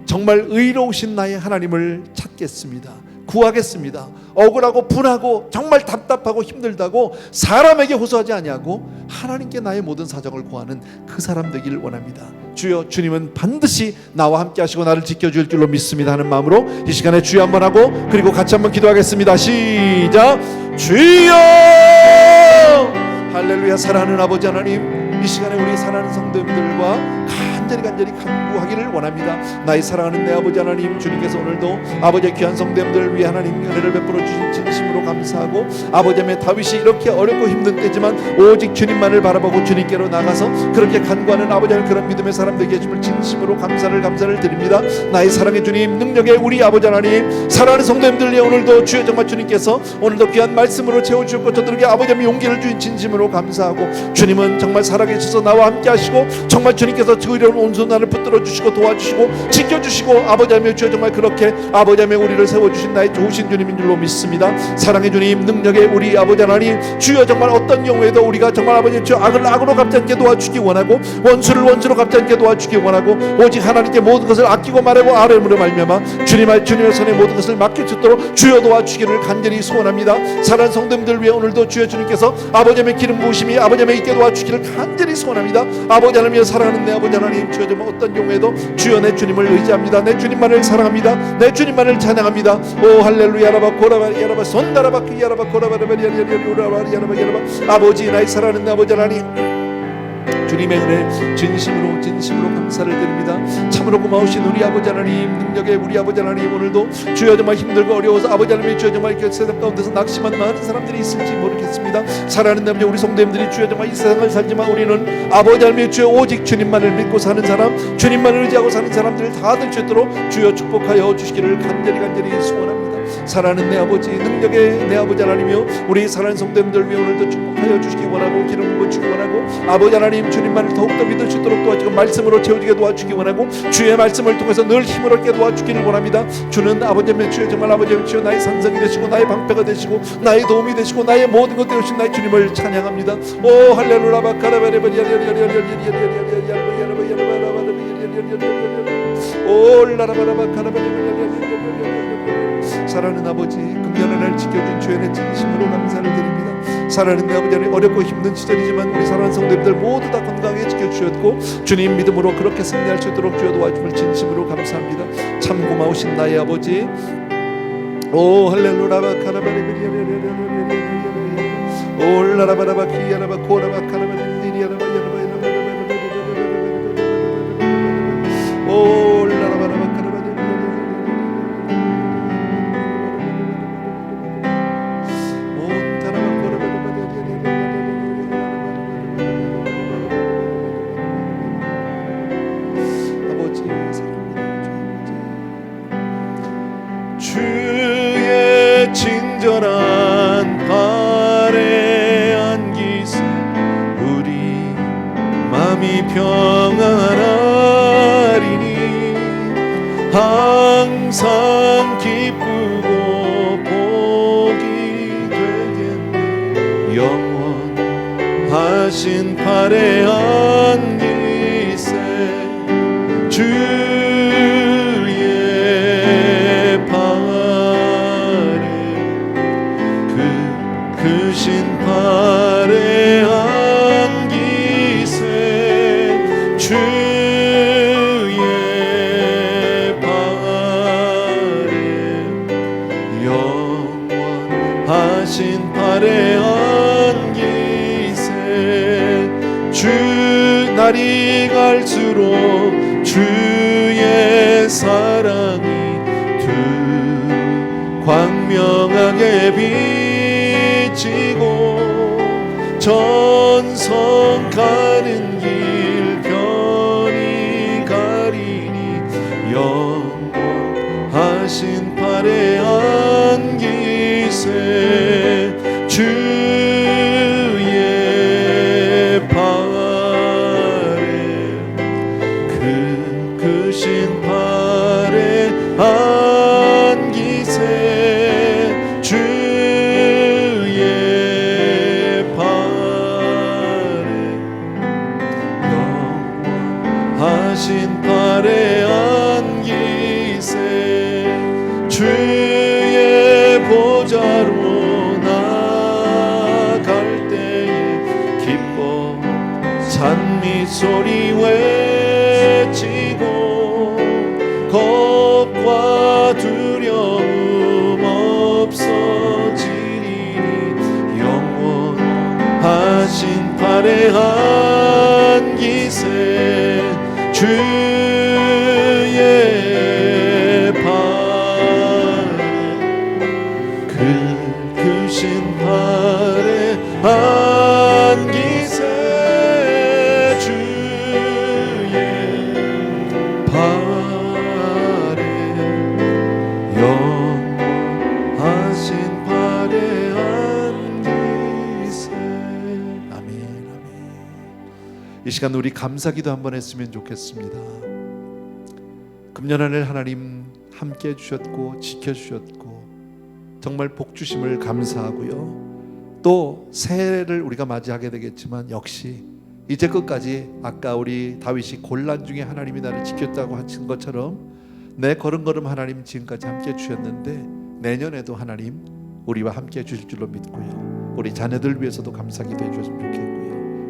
정말 의로우신 나의 하나님을 찾겠습니다. 구하겠습니다. 억울하고 분하고 정말 답답하고 힘들다고 사람에게 호소하지 아니하고 하나님께 나의 모든 사정을 고하는 그 사람 되길 원합니다. 주여, 주님은 반드시 나와 함께 하시고 나를 지켜줄 줄로 믿습니다 하는 마음으로 이 시간에 주여 한번 하고 그리고 같이 한번 기도하겠습니다. 시작. 주여. 할렐루야. 사랑하는 아버지 하나님, 이 시간에 우리 사랑하는 성도님들과 간절히 간구하기를 원합니다. 나의 사랑하는 내 아버지 하나님, 주님께서 오늘도 아버지의 귀한 성도님들을 위해 하나님 은혜를 베풀어 주신 진심으로 감사하고, 아버지의 다윗이 이렇게 어렵고 힘든 때지만 오직 주님만을 바라보고 주님께로 나가서 그렇게 간구하는 아버지의 그런 믿음의 사람 되게 해주심을 진심으로 감사를 드립니다. 나의 사랑의 주님, 능력의 우리 아버지 하나님, 사랑하는 성도님들 위해 오늘도 주여 정말 주님께서 오늘도 귀한 말씀으로 채워주셨고 저들에게 아버지의 용기를 주신 진심으로 감사하고, 주님은 정말 살아계셔서 나와 함께 하시고 정말 주님께서 그 어려운 온손 나를 붙들어 주시고 도와주시고 지켜주시고 아버지의 주여 정말 그렇게 아버지의 우리를 세워주신 나의 좋으신 주님인 줄로 믿습니다. 사랑의 주님, 능력의 우리 아버지 하나님, 주여 정말 어떤 경우에도 우리가 정말 아버지 주여 악을 악으로 갚지 않게 도와주기 원하고 원수를 원수로 갚지 않게 도와주기 원하고 오직 하나님께 모든 것을 아끼고 말하고 아뢰므로 말미암아 주님의 손에 모든 것을 맡길 수 있도록 주여 도와주기를 간절히 소원합니다. 사랑하는 성도님들 위해 오늘도 주여 주님께서 아버지의 기름 부으심이 아버지의 있게 도와주기를 간절히 소원합니다. 아버지 하나님이여, 사랑하는 내 아버지 하나님, 하나님 주여 정말 어떤 경우에도 주여 내 주님을 의지합니다. 내 주님만을 사랑합니다. 내 주님만을 찬양합니다. 오 할렐루야 라바 고라바 야라바 손다라바 그 야라바 고라바라바 야라바 야라바 아버지 나의 사랑하는 아버지 하나님 주님의 은혜 진심으로 감사를 드립니다. 참으로 고마우신 우리 아버지 하나님 능력의 우리 아버지 하나님 오늘도 주여 정말 힘들고 어려워서 아버지 하나님 주여 정말 이렇게 세상 가운데서 낙심한 많은 사람들이 있을지 모르겠습니다. 사랑하는 남자 우리 성도님들이 주여 정말 이 세상을 살지만 우리는 아버지 하나님 주여 오직 주님만을 믿고 사는 사람 주님만을 의지하고 사는 사람들을 다 될 수 있도록 주여 축복하여 주시기를 간절히 소원합니다. 사랑하는 내 아버지 능력의 내 아버지 하나님이여 우리 사랑하는 성도님들 위해 오늘도 축복하여 주시기 원하고 기름 부어 주시기 원하고 아버지 하나님 주님만을 더욱더 믿을 수 있도록 도와주고 말씀으로 채워주게 도와주기 원하고 주의 말씀을 통해서 늘 힘을 얻게 도와주기를 원합니다. 주는 아버지의 주여 정말 아버지의 주여 나의 산성이 되시고 나의 방패가 되시고 나의 도움이 되시고 나의 모든 것 되시는 나의 주님을 찬양합니다. 오 할렐루야 사랑하는 아버지 금년의 날 지켜준 주의 내 진심으로 감사를 드립니다. 사랑하는 내 아버지 하나님 어렵고 힘든 시절이지만 우리 사랑하는 성도님들 모두 다 건강하게 지켜주셨고 주님 믿음으로 그렇게 승리할 수 있도록 주여 도와줌을 진심으로 감사합니다. 참 고마우신 나의 아버지 오 할렐루야 오 라라바라바 키야라바 코라바 카라바 니리야라바 오 라라바라바 카라바 주의 친절한 발에 안기세 우리 마음이 평안하리니 항상 기쁘고 복이 되겠네 영원하신 발에 안기세 크신 발에 안기세 주의 발에 영원하신 발에 안기세 주 날이 갈수록 주의 사랑이 두 광명하게 비치고 전성 가는 길 편히 가리니 영원하신 발에 안기세 주의 발에 크신 발에 안기세 주의 발에 영원하신 발에 안기세 주의 보좌로 나갈 때에 기뻐 찬미 소리 외치고 겁과 두려움 없어지리니 영원하신 발에 안기세 주의 발에 크신 발에 안기세 주의 발에 영원하신 발에 안기세 아멘 아멘. 이 시간 우리 감사기도 한번 했으면 좋겠습니다. 금년 한 해 하나님 함께 해주셨고 지켜주셨고 정말 복 주심을 감사하고요. 또 새해를 우리가 맞이하게 되겠지만 역시 이제 끝까지 아까 우리 다윗이 곤란 중에 하나님이 나를 지켰다고 하신 것처럼 내 걸음걸음 하나님 지금까지 함께 주셨는데 내년에도 하나님 우리와 함께 주실 줄로 믿고요. 우리 자녀들 위해서도 감사기도 해주셨으면 좋겠고요.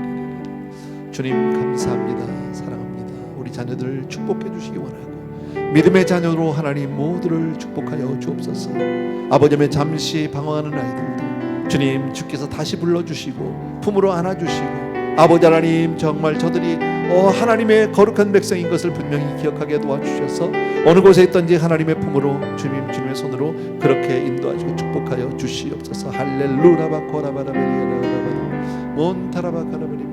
주님 감사합니다. 사랑합니다. 우리 자녀들 축복해 주시기 원하고 믿음의 자녀로 하나님 모두를 축복하여 주옵소서. 아버지의 잠시 방황하는 아이들도 주님 주께서 다시 불러주시고 품으로 안아주시고 아버지 하나님 정말 저들이 하나님의 거룩한 백성인 것을 분명히 기억하게 도와주셔서 어느 곳에 있든지 하나님의 품으로 주님의 손으로 그렇게 인도하시고 축복하여 주시옵소서. 할렐루라바코라바라베리아라바라 몬타라바카라베리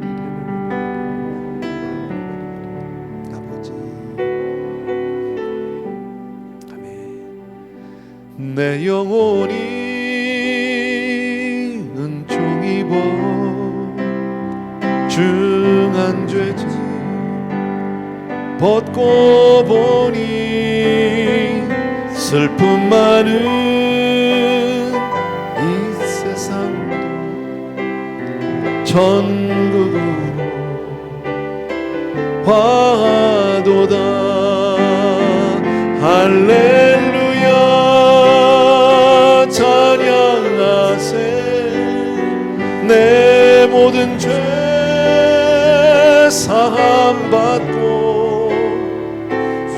아버지 아멘. 내 영혼이 은총 입어 중한 죄짐 벗고 보니 슬픔 많은 이 세상도 천국으로 화도다. 할렐루야 찬양하세. 내 모든 죄 사함 받고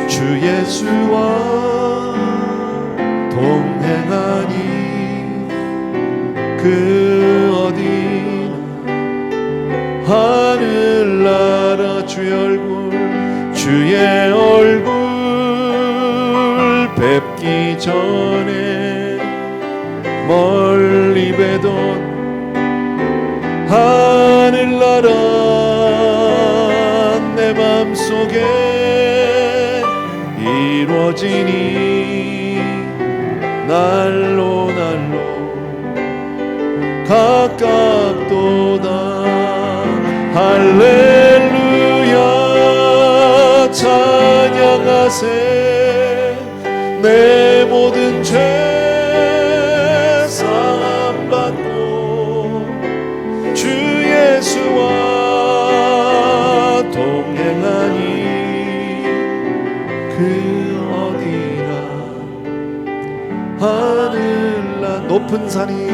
주 예수와 동행하니 그 어디나 하늘나라 주의 얼굴 뵙기 전에 멀리 뵈던 하늘나라 내 맘속에 이루어지니 날로 가깝도다. 할렐루야 찬양하세. 내 모든 죄 사함 받고 주 예수와 동행하니 그 어디나 하늘나 높은 산이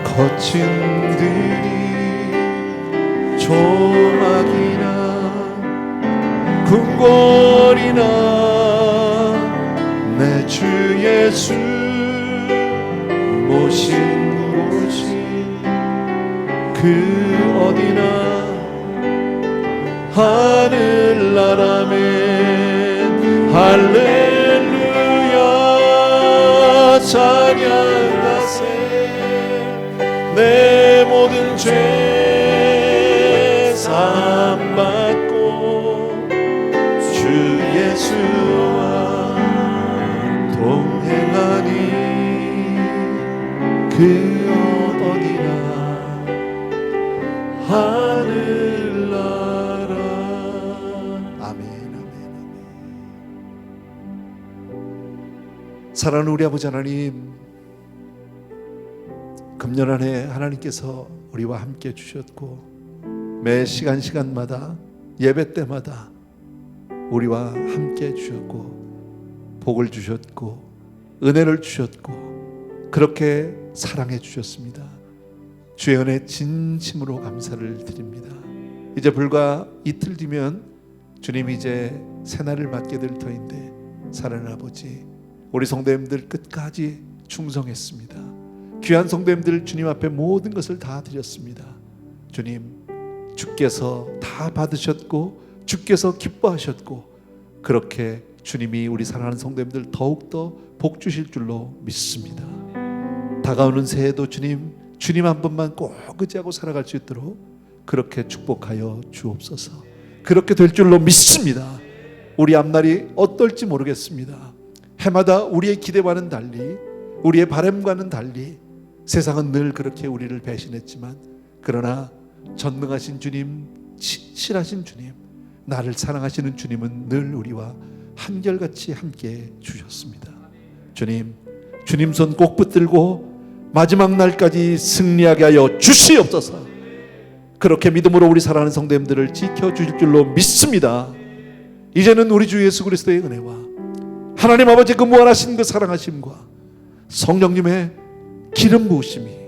거친 들이 조막이나 궁궐이나 내 주 예수 모신 곳이 그 어디나 하늘나라면 할렐루야 찬양하세. 내 모든 죄 사함 마음받고 주 예수와 동행하니 그 어디나 하늘나라. 아멘, 아멘, 아멘. 사랑하는 우리 아버지 하나님, 금년 한 해 하나님께서 우리와 함께 주셨고 매 시간마다 예배 때마다 우리와 함께 주셨고 복을 주셨고 은혜를 주셨고 그렇게 사랑해 주셨습니다. 주의 은혜 진심으로 감사를 드립니다. 이제 불과 이틀 뒤면 주님이 이제 새날을 맞게 될 터인데 사랑하는 아버지, 우리 성도님들 끝까지 충성했습니다. 귀한 성도님들 주님 앞에 모든 것을 다 드렸습니다. 주님, 주께서 다 받으셨고 주께서 기뻐하셨고 그렇게 주님이 우리 사랑하는 성도님들 더욱더 복 주실 줄로 믿습니다. 다가오는 새해도 주님 한 번만 꼭 의지하고 살아갈 수 있도록 그렇게 축복하여 주옵소서. 그렇게 될 줄로 믿습니다. 우리 앞날이 어떨지 모르겠습니다. 해마다 우리의 기대와는 달리, 우리의 바람과는 달리 세상은 늘 그렇게 우리를 배신했지만 그러나 전능하신 주님, 신실하신 주님, 나를 사랑하시는 주님은 늘 우리와 한결같이 함께 주셨습니다. 주님 손 꼭 붙들고 마지막 날까지 승리하게 하여 주시옵소서. 그렇게 믿음으로 우리 사랑하는 성도님들을 지켜주실 줄로 믿습니다. 이제는 우리 주 예수 그리스도의 은혜와 하나님 아버지 그 무한하신 그 사랑하심과 성령님의 기름 부으심이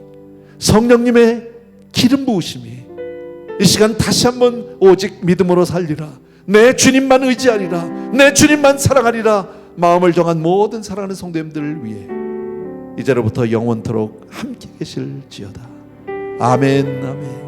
이 시간 다시 한번 오직 믿음으로 살리라, 내 주님만 의지하리라, 내 주님만 사랑하리라 마음을 정한 모든 사랑하는 성도님들을 위해 이제로부터 영원토록 함께 계실지어다. 아멘, 아멘.